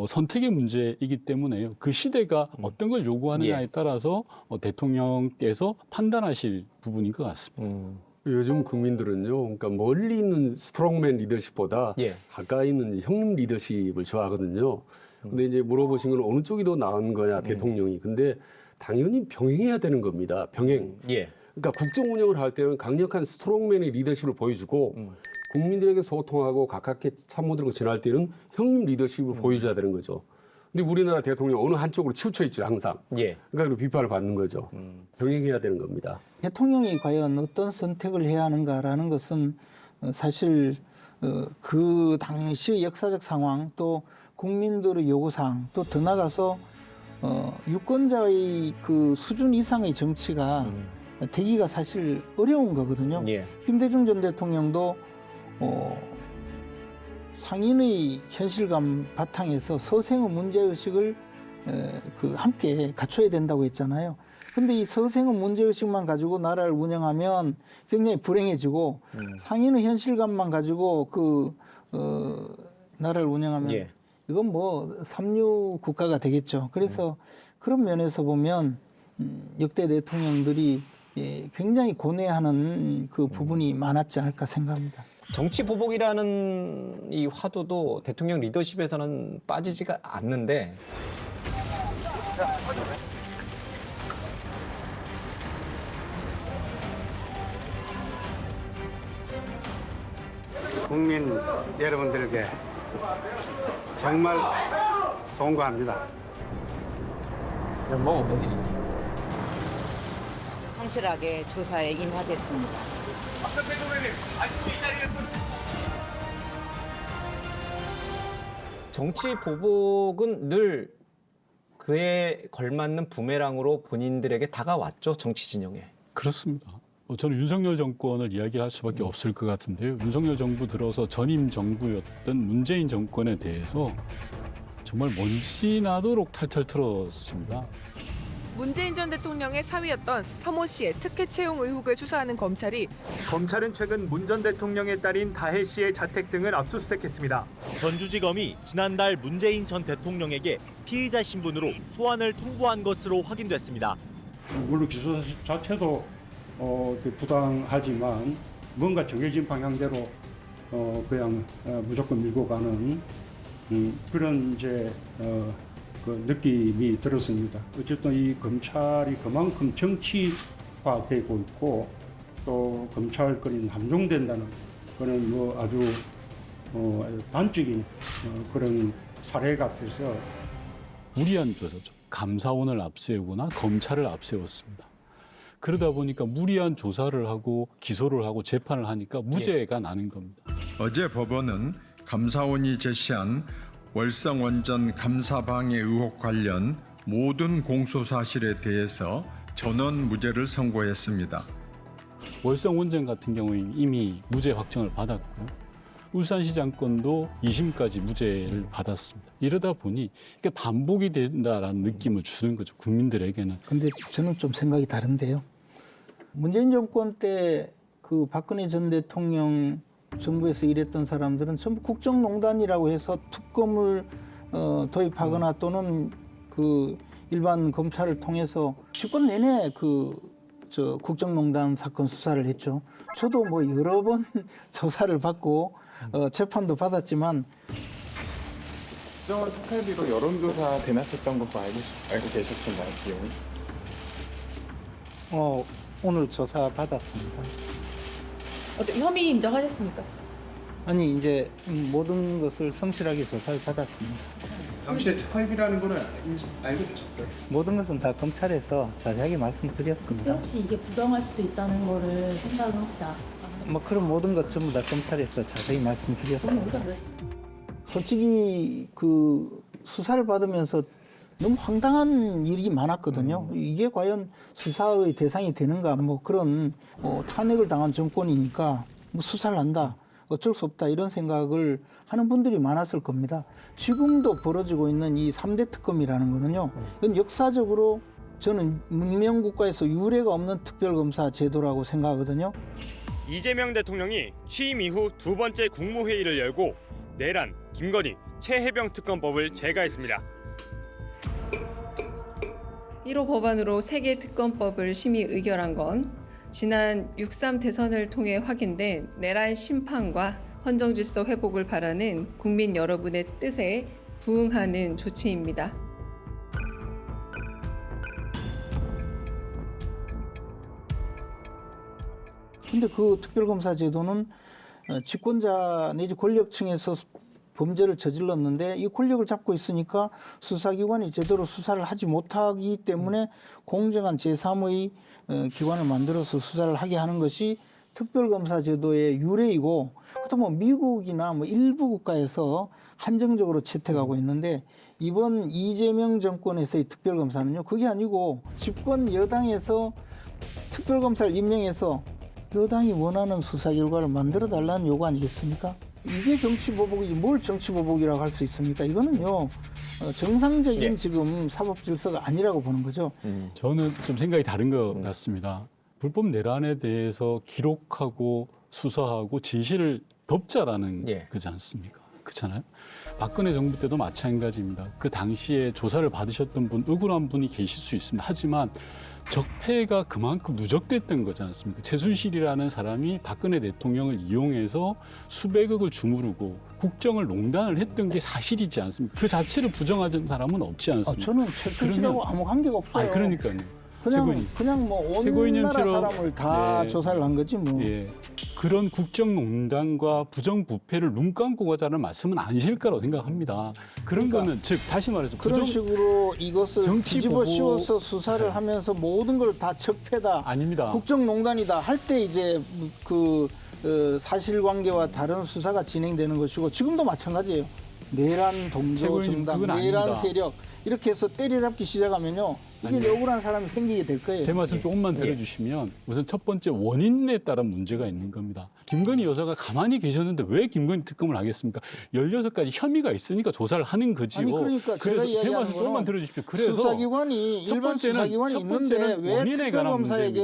선택의 문제이기 때문에요. 그 시대가 어떤 걸 요구하느냐에 따라서 대통령께서 판단하실 부분인 것 같습니다. 요즘 국민들은요, 그러니까 멀리 있는 스트롱맨 리더십보다 가까이 있는 형님 리더십을 좋아하거든요. 근데 이제 물어보신 건 어느 쪽이 더 나은 거냐, 대통령이. 근데 당연히 병행해야 되는 겁니다. 병행. 그러니까 국정 운영을 할 때는 강력한 스트롱맨의 리더십을 보여주고 국민들에게 소통하고 가깝게 참모들과 지낼 때는 형님 리더십을 보여줘야 되는 거죠. 근데 우리나라 대통령 어느 한쪽으로 치우쳐 있죠, 항상. 그러니까 비판을 받는 거죠. 병행해야 되는 겁니다. 대통령이 과연 어떤 선택을 해야 하는가라는 것은 사실 그 당시 역사적 상황 또 국민들의 요구사항 또 더 나아가서 유권자의 그 수준 이상의 정치가 되기가 사실 어려운 거거든요. 김대중 전 대통령도 상인의 현실감 바탕에서 서생의 문제의식을 함께 갖춰야 된다고 했잖아요. 근데 이 서생의 문제의식만 가지고 나라를 운영하면 굉장히 불행해지고 상인의 현실감만 가지고 나라를 운영하면 이건 뭐 삼류 국가가 되겠죠. 그래서 그런 면에서 보면 역대 대통령들이 굉장히 고뇌하는 그 부분이 많았지 않을까 생각합니다. 정치 보복이라는 이 화두도 대통령 리더십에서는 빠지지가 않는데 국민 여러분들께 정말 송구합니다. 성실하게 조사에 임하겠습니다. 정치 보복은 늘 그에 걸맞는 부메랑으로 본인들에게 다가왔죠, 정치 진영에. 그렇습니다. 저는 윤석열 정권을 이야기할 수밖에 없을 것 같은데요. 윤석열 정부 들어서 전임 정부였던 문재인 정권에 대해서 정말 먼지 나도록 탈탈 털었습니다. 문재인 전 대통령의 사위였던 서모 씨의 특혜 채용 의혹을 수사하는 검찰은 최근 문 전 대통령의 딸인 다혜 씨의 자택 등을 압수수색했습니다. 전주지검이 지난달 문재인 전 대통령에게 피의자 신분으로 소환을 통보한 것으로 확인됐습니다. 물론 기소 자체도 부당하지만 뭔가 정해진 방향대로 그냥 무조건 밀고 가는 그런 이제 그 느낌이 들었습니다. 어쨌든 이 검찰이 그만큼 정치화되고 있고 또 검찰권이 남용된다는 그런 뭐 아주 단적인 그런 사례 같아서 무리한 조사죠. 감사원을 앞세우거나 검찰을 앞세웠습니다. 그러다 보니까 무리한 조사를 하고 기소를 하고 재판을 하니까 무죄가 나는 겁니다. 어제 법원은 감사원이 제시한 월성 원전 감사방해 의혹 관련 모든 공소 사실에 대해서 전원 무죄를 선고했습니다. 월성 원전 같은 경우에 이미 무죄 확정을 받았고 울산시장 건도 2심까지 무죄를 받았습니다. 이러다 보니 이게 반복이 된다라는 느낌을 주는 거죠, 국민들에게는. 근데 저는 좀 생각이 다른데요. 문재인 정권 때 그 박근혜 전 대통령 정부에서 일했던 사람들은 전부 국정농단이라고 해서 특검을 도입하거나 또는 그 일반 검찰을 통해서 10권 내내 국정농단 사건 수사를 했죠. 저도 뭐 여러 번 조사를 받고 재판도 받았지만 국정원 특활비로 여론조사 대납했던 것도 알고 계셨었나요, 기억이? 오늘 조사 받았습니다. 혐의 인정하셨습니까? 아니 이제 모든 것을 성실하게 조사를 받았습니다. 당시에 특활비라는 거는 알고 계셨어요? 모든 것은 다 검찰에서 자세하게 말씀드렸습니다. 그때 혹시 이게 부당할 수도 있다는 거를 생각은 혹시 뭐 그런 모든 것 전부 다 검찰에서 자세히 말씀드렸습니다. 솔직히 그 수사를 받으면서 너무 황당한 일이 많았거든요. 이게 과연 수사의 대상이 되는가, 뭐 그런 탄핵을 당한 정권이니까 뭐 수사를 한다, 어쩔 수 없다 이런 생각을 하는 분들이 많았을 겁니다. 지금도 벌어지고 있는 이 3대 특검이라는 거는요, 이건 역사적으로 저는 문명국가에서 유례가 없는 특별검사 제도라고 생각하거든요. 이재명 대통령이 취임 이후 두 번째 국무회의를 열고 내란, 김건희, 최혜병 특검법을 제거했습니다. 1호 법안으로 3개 특검법을 심의 의결한 건 지난 6.3 대선을 통해 확인된 내란 심판과 헌정질서 회복을 바라는 국민 여러분의 뜻에 부응하는 조치입니다. 근데 그 특별검사 제도는 집권자 내지 권력층에서 범죄를 저질렀는데 이 권력을 잡고 있으니까 수사기관이 제대로 수사를 하지 못하기 때문에 공정한 제3의 기관을 만들어서 수사를 하게 하는 것이 특별검사 제도의 유래이고, 그것도 뭐 미국이나 뭐 일부 국가에서 한정적으로 채택하고 있는데, 이번 이재명 정권에서의 특별검사는요, 그게 아니고 집권 여당에서 특별검사를 임명해서 여당이 원하는 수사 결과를 만들어 달라는 요구 아니겠습니까? 이게 정치보복이지 뭘 정치보복이라고 할 수 있습니까? 이거는요, 정상적인 지금 사법 질서가 아니라고 보는 거죠. 저는 좀 생각이 다른 것 같습니다. 불법 내란에 대해서 기록하고 수사하고 진실을 덮자라는 거지 않습니까? 그렇잖아요. 박근혜 정부 때도 마찬가지입니다. 그 당시에 조사를 받으셨던 분, 억울한 분이 계실 수 있습니다. 하지만 적폐가 그만큼 누적됐던 거지 않습니까? 최순실이라는 사람이 박근혜 대통령을 이용해서 수백억을 주무르고 국정을 농단을 했던 게 사실이지 않습니까? 그 자체를 부정하는 사람은 없지 않습니까? 저는 최순실하고 아무 관계가 없어요. 그러니까요. 그냥 뭐 온 나라 사람을 다 조사를 한 거지 뭐. 그런 국정농단과 부정부패를 눈 감고 가자는 말씀은 아니실 거라고 생각합니다. 그런 거는 즉 다시 말해서 그런 식으로 이것을 뒤집어 씌워서 수사를 하면서 모든 걸 다 적폐다, 아닙니다. 국정농단이다 할 때 이제 그 사실관계와 다른 수사가 진행되는 것이고, 지금도 마찬가지예요. 내란 동조 정당, 내란 아닙니다. 세력 이렇게 해서 때려잡기 시작하면요, 이게 억울한 사람이 생기게 될 거예요. 제 말씀 조금만 들어주시면 우선 첫 번째 원인에 따른 문제가 있는 겁니다. 김건희 여사가 가만히 계셨는데 왜 김건희 특검을 하겠습니까? 16가지 혐의가 있으니까 조사를 하는 거지요. 아니 그러니까 그래서 제 말씀 조금만 들어주십시오. 그래서 수사기관이 일반 수사기관이 있는데 왜 특별검사에게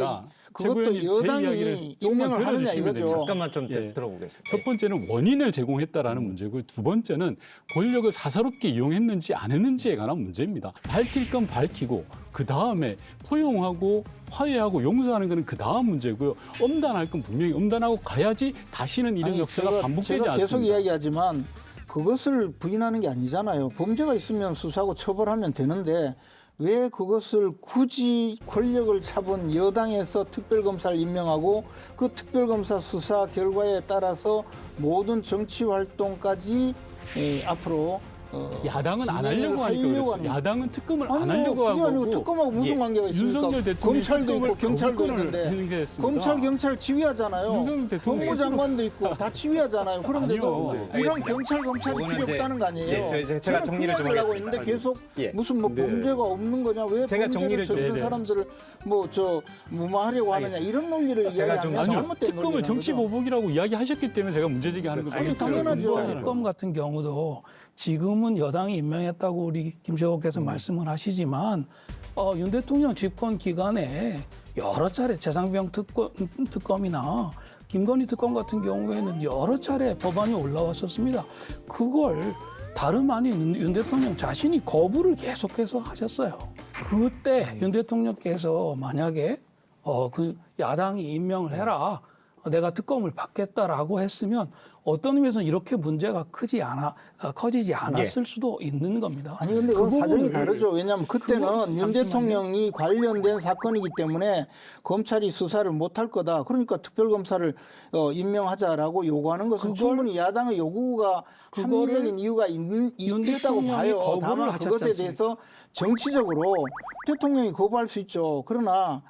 그것도 여당이 임명을 하느냐 이거죠. 잠깐만 좀 들어보겠습니다. 첫 번째는 원인을 제공했다라는 문제고, 두 번째는 권력을 사사롭게 이용했는지 안 했는지에 관한 문제입니다. 밝힐 건 밝히고 그 다음에 포용하고 화해하고 용서하는 것은 그 다음 문제고요. 엄단할 건 분명히 엄단하고 가야지 다시는 이런 역사가 반복되지 않습니다. 제가 계속 이야기하지만 그것을 부인하는 게 아니잖아요. 범죄가 있으면 수사하고 처벌하면 되는데 왜 그것을 굳이 권력을 잡은 여당에서 특별검사를 임명하고 그 특별검사 수사 결과에 따라서 모든 정치 활동까지 앞으로 야당은 안 하려고 하니까 그렇죠. 야당은 특검을 안 하려고 하고. 아니고 특검하고 무슨 관계가 있습니까? 윤석열 대통령이 검찰도 있고 경찰도 있는데 검찰 경찰 지휘하잖아요. 법무장관도 있고 다 지휘하잖아요. 그런데도 이런 경찰 검찰이 필요 없다는 거 아니에요? 제가 정리를 좀 하겠습니다. 있는데 계속 무슨 뭐 범죄가 없는 거냐? 왜 제가 범죄를 저지른 사람들을 뭐 무마하려고 하느냐? 이런 논리를 이야기하면 잘못된 특검을 논리라는 정치 거죠. 보복이라고 이야기하셨기 때문에 제가 문제제기하는 거죠. 아니, 당연하죠. 특검 같은 경우도 지금은 여당이 임명했다고 우리 김재호께서 말씀을 하시지만 윤 대통령 집권 기간에 여러 차례 최상병 특검이나 김건희 특검 같은 경우에는 여러 차례 법안이 올라왔었습니다. 그걸 다름 아닌 윤 대통령 자신이 거부를 계속해서 하셨어요. 그때 윤 대통령께서 만약에 그 야당이 임명을 해라, 내가 특검을 받겠다라고 했으면 어떤 의미에서는 이렇게 문제가 커지지 않았을 수도 있는 겁니다. 아니 근데 그건 사정이 다르죠. 왜냐하면 그때는 윤 대통령이 관련된 사건이기 때문에 검찰이 수사를 못할 거다. 그러니까 특별검사를 임명하자라고 요구하는 것은 충분히 야당의 요구가 합리적인 이유가 있다고 봐요. 다만 그것에 대해서 정치적으로 대통령이 거부할 수 있죠. 그러나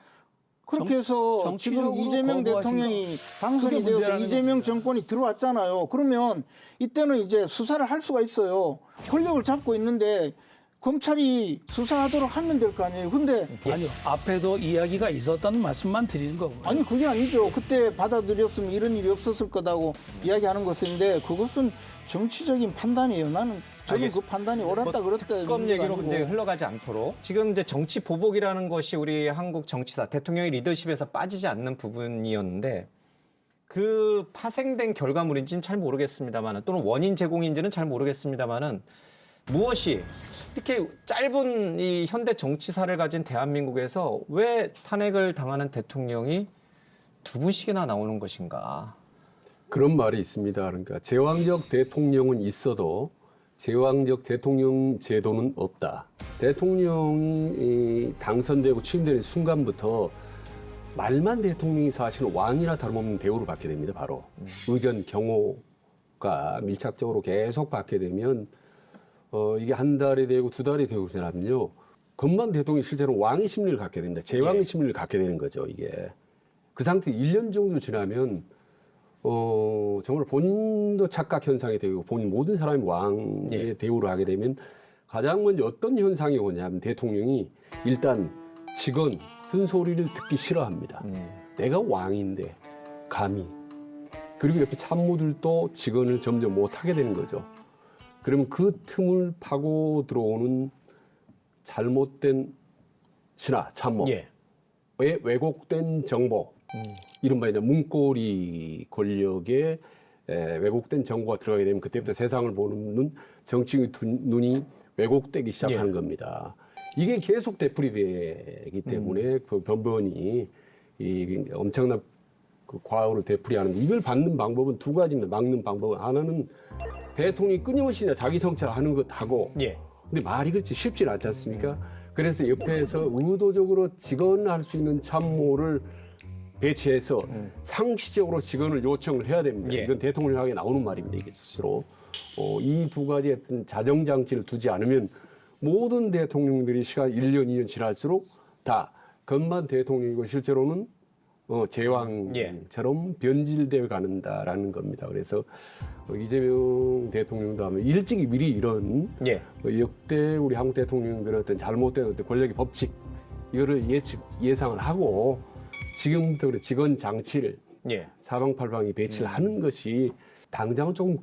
그렇게 해서 지금 이재명 대통령이 당선이 되어서 이재명 정권이 들어왔잖아요. 그러면 이때는 이제 수사를 할 수가 있어요. 권력을 잡고 있는데 검찰이 수사하도록 하면 될 거 아니에요. 근데 아니요, 앞에도 이야기가 있었다는 말씀만 드리는 거고요. 아니 그게 아니죠. 그때 받아들였으면 이런 일이 없었을 거다고 이야기하는 것인데 그것은 정치적인 판단이에요. 저는 그 판단이 옳았다 그렇다. 특검 얘기로 이제 흘러가지 않도록 지금 이제 정치 보복이라는 것이 우리 한국 정치사 대통령의 리더십에서 빠지지 않는 부분이었는데 그 파생된 결과물인지는 잘 모르겠습니다만 또는 원인 제공인지는 잘 모르겠습니다만은 무엇이 이렇게 짧은 이 현대 정치사를 가진 대한민국에서 왜 탄핵을 당하는 대통령이 두 분씩이나 나오는 것인가? 그런 말이 있습니다. 그러니까 제왕적 대통령은 있어도 제왕적 대통령 제도는 없다. 대통령이 당선되고 취임되는 순간부터 말만 대통령이 사실은 왕이나 다름없는 대우를 받게 됩니다. 바로 의전 경호가 밀착적으로 계속 받게 되면 이게 한 달이 되고 두 달이 되고 지나면요. 건만 대통령이 실제로 왕의 심리를 갖게 됩니다. 제왕의 심리를 갖게 되는 거죠. 이게. 그 상태 1년 정도 지나면 정말 본인도 착각 현상이 되고 본인 모든 사람이 왕의 대우를 하게 되면 가장 먼저 어떤 현상이 오냐면 대통령이 일단 직원 쓴소리를 듣기 싫어합니다. 내가 왕인데 감히. 그리고 옆에 참모들도 직원을 점점 못하게 되는 거죠. 그러면 그 틈을 파고 들어오는 잘못된 신하, 참모의 왜곡된 정보, 이른바 이제 문고리 권력의 왜곡된 정보가 들어가게 되면 그때부터 세상을 보는 정치인의 눈이 왜곡되기 시작하는 겁니다. 이게 계속 되풀이되기 때문에 그 변변이 이 엄청난 그 과오를 되풀이하는데 이걸 막는 방법은 두 가지입니다. 막는 방법은 하나는 대통령이 끊임없이 자기 성찰을 하는 것하고 근데 말이 그렇지 쉽지 않지 않습니까? 그래서 옆에서 의도적으로 직언할 수 있는 참모를 배치해서 상시적으로 직언을 요청을 해야 됩니다. 이건 대통령에게 나오는 말입니다. 이게 스스로. 이 두 가지 어떤 자정장치를 두지 않으면 모든 대통령들이 시간 1년, 2년 지날수록 다 건만 대통령이고 실제로는 제왕처럼 변질되어 가는다라는 겁니다. 그래서 이재명 대통령도 하면 일찍이 미리 이런 역대 우리 한국 대통령들의 어떤 잘못된 어떤 권력의 법칙 이거를 예상을 하고 지금부터 그래 직원 장치를 사방팔방에 배치를 하는 것이 당장은 조금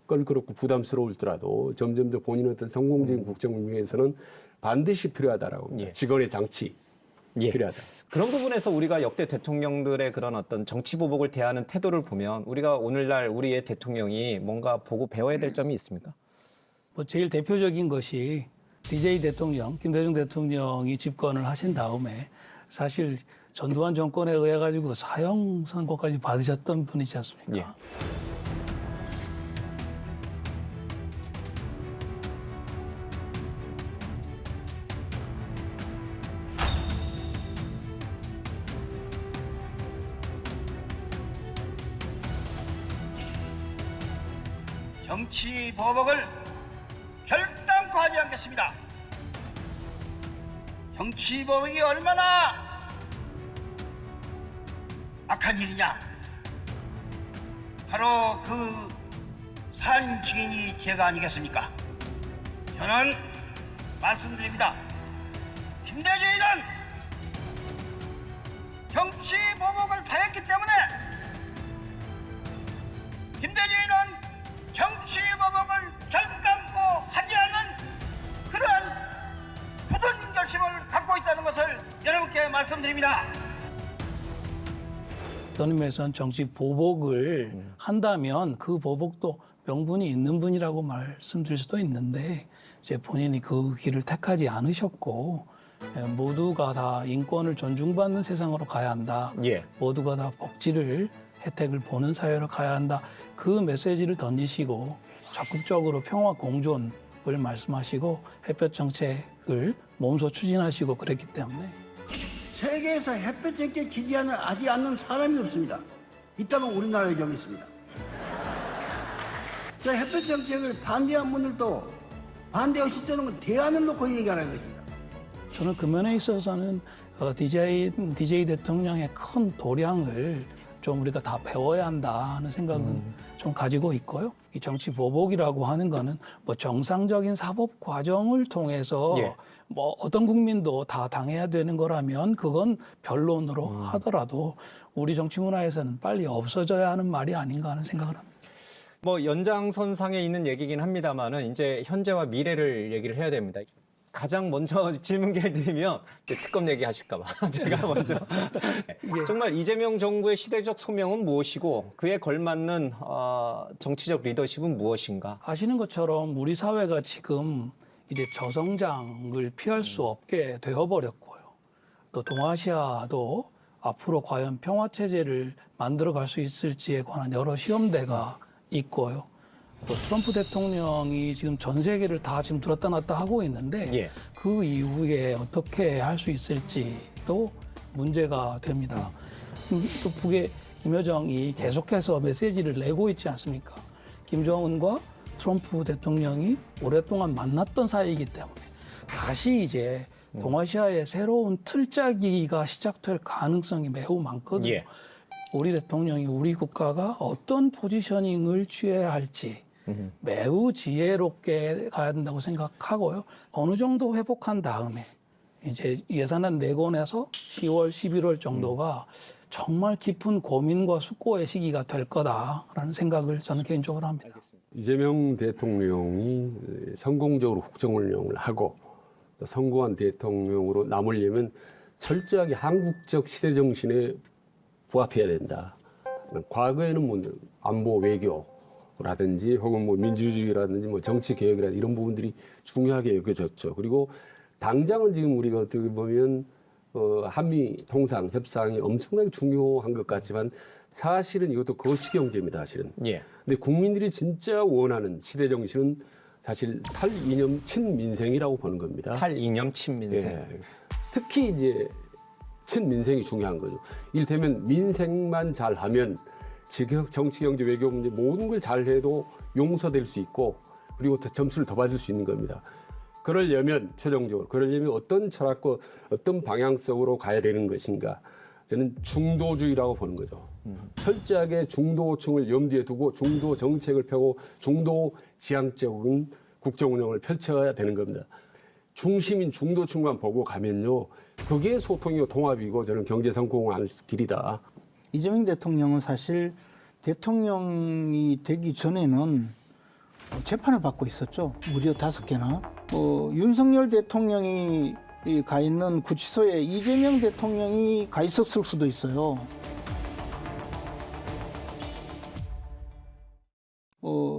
껄끄럽고 부담스러울더라도 점점 더 본인의 어떤 성공적인 국정을 위해서는 반드시 필요하다라고 합니다. 직원의 장치. 필요하다. 그런 부분에서 우리가 역대 대통령들의 그런 어떤 정치 보복을 대하는 태도를 보면 우리가 오늘날 우리의 대통령이 뭔가 보고 배워야 될 점이 있습니까? 뭐 제일 대표적인 것이 DJ 대통령, 김대중 대통령이 집권을 하신 다음에 사실 전두환 정권에 의해 가지고 사형 선고까지 받으셨던 분이지 않습니까? 정치 보복을 결단코 하지 않겠습니다. 정치 보복이 얼마나 악한 일이냐? 바로 그 산 증인이 제가 아니겠습니까? 저는 말씀드립니다. 김대중이는 정치 보복을 당했기 때문에 김대중이는 정치 보복을 결단코 하지 않는 그러한 굳은 결심을 갖고 있다는 것을 여러분께 말씀드립니다. 어떤 의미에서는 정치 보복을 한다면 그 보복도 명분이 있는 분이라고 말씀드릴 수도 있는데 이제 본인이 그 길을 택하지 않으셨고 모두가 다 인권을 존중받는 세상으로 가야 한다. 모두가 다 복지를 혜택을 보는 사회로 가야 한다. 그 메시지를 던지시고 적극적으로 평화 공존을 말씀하시고 햇볕 정책을 몸소 추진하시고 그랬기 때문에 세계에서 햇볕 정책 지지하지 않는 사람이 없습니다. 있다면 우리나라에 좀 있습니다. 그 햇볕 정책을 반대한 분들도 반대하실 때는 대안을 놓고 얘기하는 것입니다. 저는 그 면에 있어서는 DJ 대통령의 큰 도량을 좀 우리가 다 배워야 한다 하는 생각은 좀 가지고 있고요. 이 정치 보복이라고 하는 거는 뭐 정상적인 사법 과정을 통해서 뭐 어떤 국민도 다 당해야 되는 거라면 그건 변론으로 하더라도 우리 정치 문화에서는 빨리 없어져야 하는 말이 아닌가 하는 생각을 합니다. 뭐 연장선상에 있는 얘기긴 합니다만은 이제 현재와 미래를 얘기를 해야 됩니다. 가장 먼저 질문기를 드리면 특검 얘기하실까 봐 제가 먼저 정말 이재명 정부의 시대적 소명은 무엇이고 그에 걸맞는 정치적 리더십은 무엇인가? 아시는 것처럼 우리 사회가 지금 이제 저성장을 피할 수 없게 되어버렸고요. 또 동아시아도 앞으로 과연 평화체제를 만들어갈 수 있을지에 관한 여러 시험대가 있고요. 또 트럼프 대통령이 지금 전 세계를 다 지금 들었다 놨다 하고 있는데 그 이후에 어떻게 할 수 있을지도 문제가 됩니다. 또 북의 김여정이 계속해서 메시지를 내고 있지 않습니까? 김정은과 트럼프 대통령이 오랫동안 만났던 사이이기 때문에 다시 이제 동아시아의 새로운 틀짜기가 시작될 가능성이 매우 많거든요. 우리 대통령이 우리 국가가 어떤 포지셔닝을 취해야 할지 매우 지혜롭게 가야 된다고 생각하고요. 어느 정도 회복한 다음에 이제 예산안 내건에서 10월, 11월 정도가 정말 깊은 고민과 숙고의 시기가 될 거다라는 생각을 저는 개인적으로 합니다. 이재명 대통령이 성공적으로 국정운영을 하고 성공한 대통령으로 남으려면 철저하게 한국적 시대 정신에 부합해야 된다. 과거에는 뭐 안보 외교라든지 혹은 뭐 민주주의라든지 뭐 정치 개혁이라든지 이런 부분들이 중요하게 여겨졌죠. 그리고 당장은 지금 우리가 어떻게 보면 한미 통상 협상이 엄청나게 중요한 것 같지만 사실은 이것도 거시경제입니다. 사실은. 근데 국민들이 진짜 원하는 시대 정신은 사실 탈이념 친민생이라고 보는 겁니다. 탈이념 친민생. 특히 이제 친민생이 중요한 거죠. 이를테면 민생만 잘하면 지금 정치, 경제, 외교 문제 모든 걸 잘해도 용서될 수 있고 그리고 더 점수를 더 받을 수 있는 겁니다. 그러려면 최종적으로 어떤 철학과 어떤 방향성으로 가야 되는 것인가? 저는 중도주의라고 보는 거죠. 철저하게 중도층을 염두에 두고 중도 정책을 펴고 중도 지향적인 국정 운영을 펼쳐야 되는 겁니다. 중심인 중도층만 보고 가면요. 그게 소통이고 통합이고 저는 경제 성공할 길이다. 이재명 대통령은 사실 대통령이 되기 전에는 재판을 받고 있었죠. 무려 5개나. 윤석열 대통령이 가 있는 구치소에 이재명 대통령이 가 있었을 수도 있어요.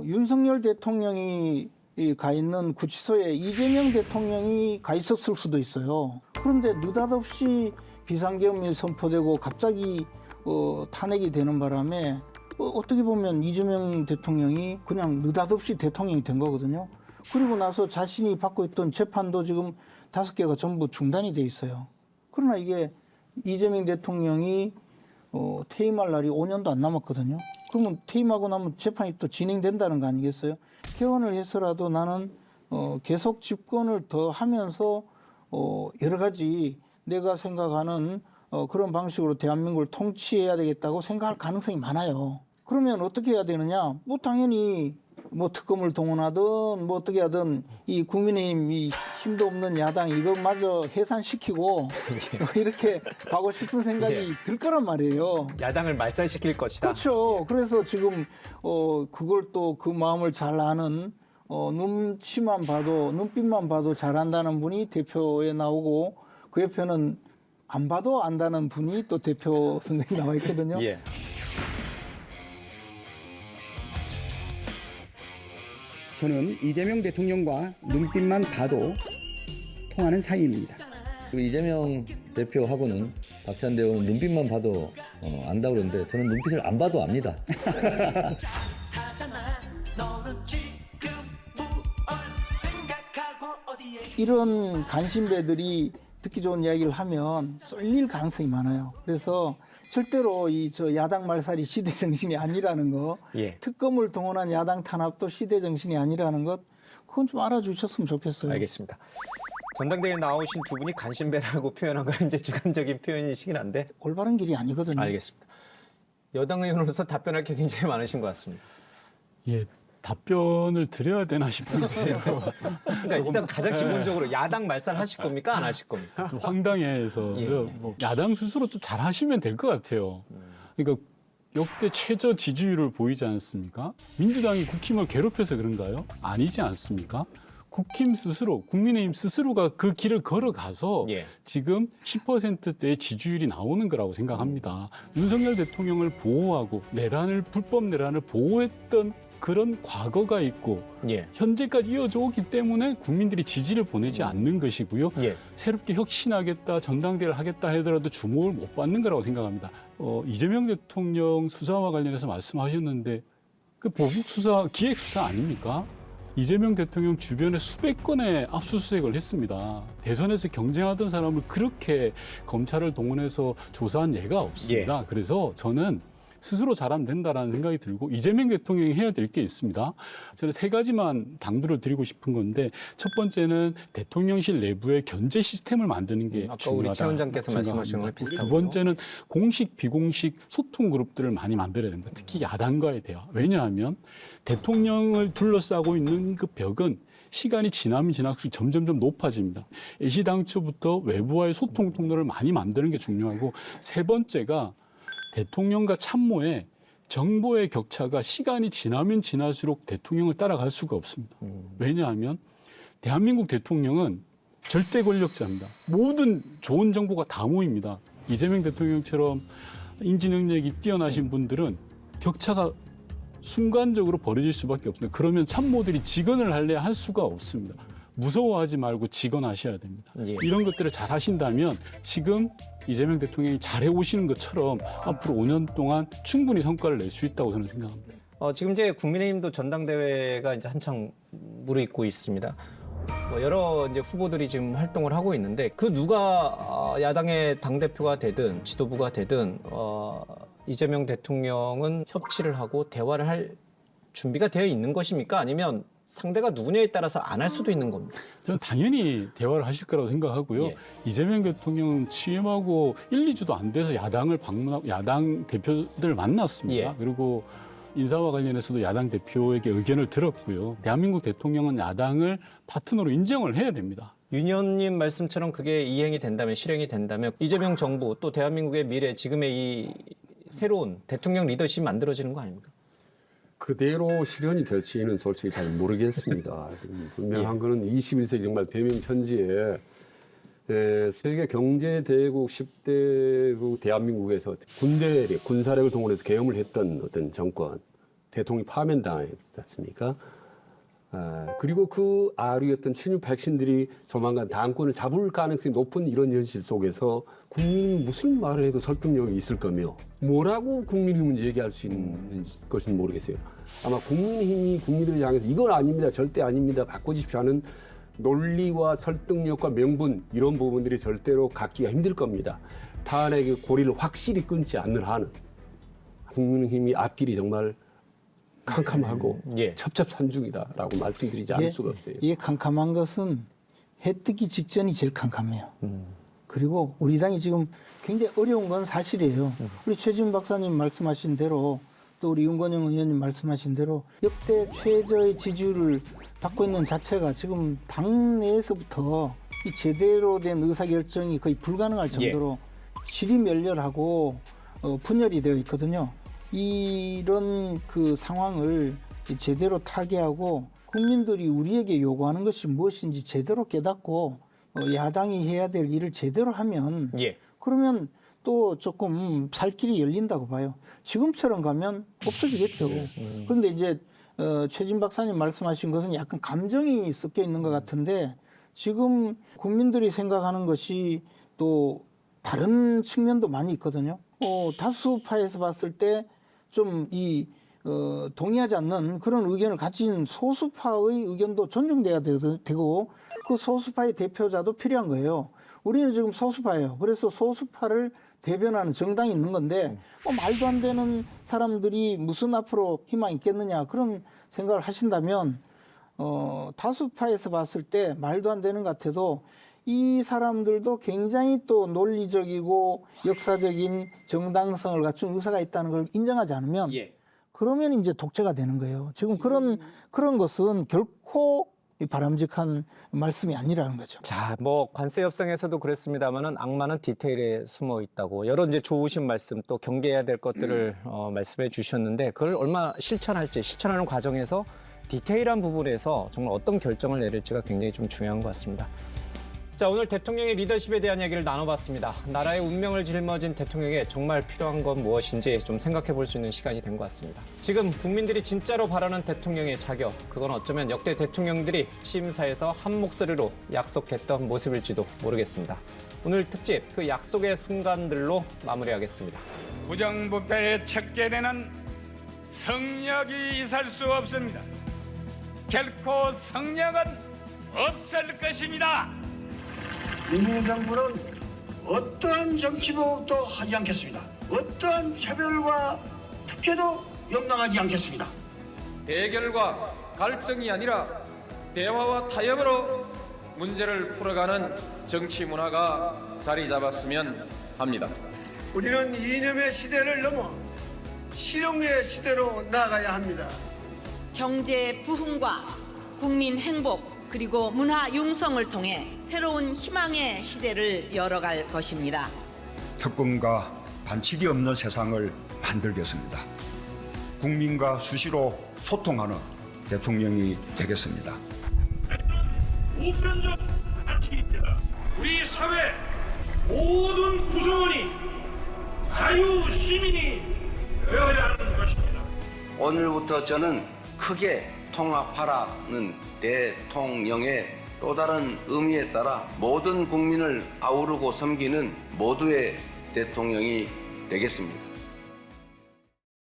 윤석열 대통령이 가 있는 구치소에 이재명 대통령이 가 있었을 수도 있어요. 그런데 느닷없이 비상계엄이 선포되고 갑자기 탄핵이 되는 바람에 어떻게 보면 이재명 대통령이 그냥 느닷없이 대통령이 된 거거든요. 그리고 나서 자신이 받고 있던 재판도 지금 5개가 전부 중단이 돼 있어요. 그러나 이게 이재명 대통령이 퇴임할 날이 5년도 안 남았거든요. 그러면 퇴임하고 나면 재판이 또 진행된다는 거 아니겠어요? 개헌을 해서라도 나는 계속 집권을 더 하면서 여러 가지 내가 생각하는 그런 방식으로 대한민국을 통치해야 되겠다고 생각할 가능성이 많아요. 그러면 어떻게 해야 되느냐? 뭐 당연히 뭐 특검을 동원하든 뭐 어떻게 하든 이 국민의힘 이 힘도 없는 야당 이것마저 해산시키고 이렇게 하고 싶은 생각이 들 거란 말이에요. 야당을 말살시킬 것이다. 그렇죠. 그래서 지금 그걸 또 그 마음을 잘 아는 눈치만 봐도 눈빛만 봐도 잘한다는 분이 대표에 나오고 그 옆에는 안 봐도 안다는 분이 또 대표 선거에 나와 있거든요. 저는 이재명 대통령과 눈빛만 봐도 통하는 사이입니다. 이재명 대표하고는 박찬대 의원은 눈빛만 봐도 안다고 그러는데 저는 눈빛을 안 봐도 압니다. 이런 간신배들이 듣기 좋은 이야기를 하면 쏠릴 가능성이 많아요. 그래서 절대로 저 야당 말살이 시대 정신이 아니라는 거, 특검을 동원한 야당 탄압도 시대 정신이 아니라는 것, 그건 좀 알아주셨으면 좋겠어요. 알겠습니다. 전당대회에 나오신 두 분이 간신배라고 표현한 건 이제 주관적인 표현이시긴 한데 올바른 길이 아니거든요. 알겠습니다. 여당 의원으로서 답변할 게 굉장히 많으신 것 같습니다. 답변을 드려야 되나 싶은데요. 그러니까 일단 가장 기본적으로 야당 말살 하실 겁니까? 안 하실 겁니까? 좀 황당해서요. 뭐 야당 스스로 좀 잘하시면 될 것 같아요. 그러니까 역대 최저 지지율을 보이지 않습니까? 민주당이 국힘을 괴롭혀서 그런가요? 아니지 않습니까? 국힘 스스로, 국민의힘 스스로가 그 길을 걸어가서 지금 10%대의 지지율이 나오는 거라고 생각합니다. 윤석열 대통령을 보호하고 불법 내란을 보호했던 그런 과거가 있고 현재까지 이어져 오기 때문에 국민들이 지지를 보내지 않는 것이고요. 새롭게 혁신하겠다, 전당대회를 하겠다 하더라도 주목을 못 받는 거라고 생각합니다. 이재명 대통령 수사와 관련해서 말씀하셨는데 그 보복 수사, 기획 수사 아닙니까? 이재명 대통령 주변에 수백 건의 압수수색을 했습니다. 대선에서 경쟁하던 사람을 그렇게 검찰을 동원해서 조사한 예가 없습니다. 그래서 저는 스스로 잘하면 된다라는 생각이 들고 이재명 대통령이 해야 될 게 있습니다. 저는 세 가지만 당부를 드리고 싶은 건데 첫 번째는 대통령실 내부의 견제 시스템을 만드는 게 아까 중요하다. 우리 최 원장께서 말씀하신 거랑 비슷하고. 두 번째는 공식, 비공식 소통 그룹들을 많이 만들어야 된다. 특히 야당과의 대화. 왜냐하면 대통령을 둘러싸고 있는 그 벽은 시간이 지나면 지날수록 점점점 높아집니다. 애시당초부터 외부와의 소통 통로를 많이 만드는 게 중요하고 세 번째가 대통령과 참모의 정보의 격차가 시간이 지나면 지날수록 대통령을 따라갈 수가 없습니다. 왜냐하면 대한민국 대통령은 절대 권력자입니다. 모든 좋은 정보가 다 모입니다. 이재명 대통령처럼 인지 능력이 뛰어나신 분들은 격차가 순간적으로 벌어질 수밖에 없습니다. 그러면 참모들이 직언을 할래야 할 수가 없습니다. 무서워하지 말고 직언하셔야 됩니다. 이런 것들을 잘 하신다면 지금 이재명 대통령이 잘해 오시는 것처럼 앞으로 5년 동안 충분히 성과를 낼 수 있다고 저는 생각합니다. 지금 이제 국민의힘도 전당대회가 이제 한창 무르익고 있습니다. 여러 이제 후보들이 지금 활동을 하고 있는데 그 누가 야당의 당대표가 되든 지도부가 되든 이재명 대통령은 협치를 하고 대화를 할 준비가 되어 있는 것입니까? 아니면 상대가 누구냐에 따라서 안 할 수도 있는 겁니다. 저는 당연히 대화를 하실 거라고 생각하고요. 이재명 대통령은 취임하고 1, 2주도 안 돼서 야당을 방문하고 야당 대표들을 만났습니다. 그리고 인사와 관련해서도 야당 대표에게 의견을 들었고요. 대한민국 대통령은 야당을 파트너로 인정을 해야 됩니다. 윤 의원님 말씀처럼 그게 이행이 된다면, 실행이 된다면 이재명 정부 또 대한민국의 미래, 지금의 이 새로운 대통령 리더십이 만들어지는 거 아닙니까? 그대로 실현이 될지는 솔직히 잘 모르겠습니다. 분명한 거는 21세기 정말 대명천지에 세계 경제대국 10대국 대한민국에서 군사력을 동원해서 계엄을 했던 어떤 정권, 대통령이 파면당했지 않습니까? 그리고 그 아류였던 친일 백신들이 조만간 당권을 잡을 가능성이 높은 이런 현실 속에서 국민이 무슨 말을 해도 설득력이 있을 거며 뭐라고 국민힘은 얘기할 수 있는 것인지 모르겠어요. 아마 국민힘이 국민들을 향해서 이건 아닙니다, 절대 아닙니다, 바꿔주십시오 하는 논리와 설득력과 명분 이런 부분들이 절대로 갖기가 힘들 겁니다. 탄핵의 고리를 확실히 끊지 않는 한은 국민힘이 앞길이 정말 캄캄하고 첩첩산중이다라고 말씀드리지 않을 수가 없어요. 이게 캄캄한 것은 해 뜨기 직전이 제일 캄캄해요. 그리고 우리 당이 지금 굉장히 어려운 건 사실이에요. 우리 최지훈 박사님 말씀하신 대로 또 우리 윤건영 의원님 말씀하신 대로 역대 최저의 지지율을 받고 있는 자체가 지금 당내에서부터 이 제대로 된 의사결정이 거의 불가능할 정도로 실이 멸렬하고 분열이 되어 있거든요. 이런 그 상황을 제대로 타개하고 국민들이 우리에게 요구하는 것이 무엇인지 제대로 깨닫고 야당이 해야 될 일을 제대로 하면 그러면 또 조금 살 길이 열린다고 봐요. 지금처럼 가면 없어지겠죠. 그런데 이제 최진 박사님 말씀하신 것은 약간 감정이 섞여 있는 것 같은데 지금 국민들이 생각하는 것이 또 다른 측면도 많이 있거든요. 다수파에서 봤을 때 좀 동의하지 않는 그런 의견을 가진 소수파의 의견도 존중돼야 되고 그 소수파의 대표자도 필요한 거예요. 우리는 지금 소수파예요. 그래서 소수파를 대변하는 정당이 있는 건데 말도 안 되는 사람들이 무슨 앞으로 희망이 있겠느냐 그런 생각을 하신다면 다수파에서 봤을 때 말도 안 되는 것 같아도 이 사람들도 굉장히 또 논리적이고 역사적인 정당성을 갖춘 의사가 있다는 걸 인정하지 않으면 그러면 이제 독재가 되는 거예요. 지금 그런 것은 결코 바람직한 말씀이 아니라는 거죠. 자, 뭐 관세 협상에서도 그랬습니다만은 악마는 디테일에 숨어 있다고 여러 이제 좋으신 말씀 또 경계해야 될 것들을 말씀해 주셨는데 그걸 얼마 실천하는 과정에서 디테일한 부분에서 정말 어떤 결정을 내릴지가 굉장히 좀 중요한 것 같습니다. 자, 오늘 대통령의 리더십에 대한 이야기를 나눠봤습니다. 나라의 운명을 짊어진 대통령에 정말 필요한 건 무엇인지 좀 생각해 볼 수 있는 시간이 된 것 같습니다. 지금 국민들이 진짜로 바라는 대통령의 자격, 그건 어쩌면 역대 대통령들이 취임사에서 한 목소리로 약속했던 모습일지도 모르겠습니다. 오늘 특집 그 약속의 순간들로 마무리하겠습니다. 부정부패의 척결에는 성역이 있을 수 없습니다. 결코 성역은 없을 것입니다. 국민의 정부는 어떠한 정치 보복도 하지 않겠습니다. 어떠한 차별과 특혜도 용납하지 않겠습니다. 대결과 갈등이 아니라 대화와 타협으로 문제를 풀어가는 정치 문화가 자리 잡았으면 합니다. 우리는 이념의 시대를 넘어 실용의 시대로 나아가야 합니다. 경제 부흥과 국민 행복 그리고 문화 융성을 통해 새로운 희망의 시대를 열어갈 것입니다. 특권과 반칙이 없는 세상을 만들겠습니다. 국민과 수시로 소통하는 대통령이 되겠습니다. 보편적 가치입니다. 우리 사회 모든 구성원이 자유 시민이 되어야 하는 것입니다. 오늘부터 저는 크게 통합하라는 대통령의 또 다른 의미에 따라 모든 국민을 아우르고 섬기는 모두의 대통령이 되겠습니다.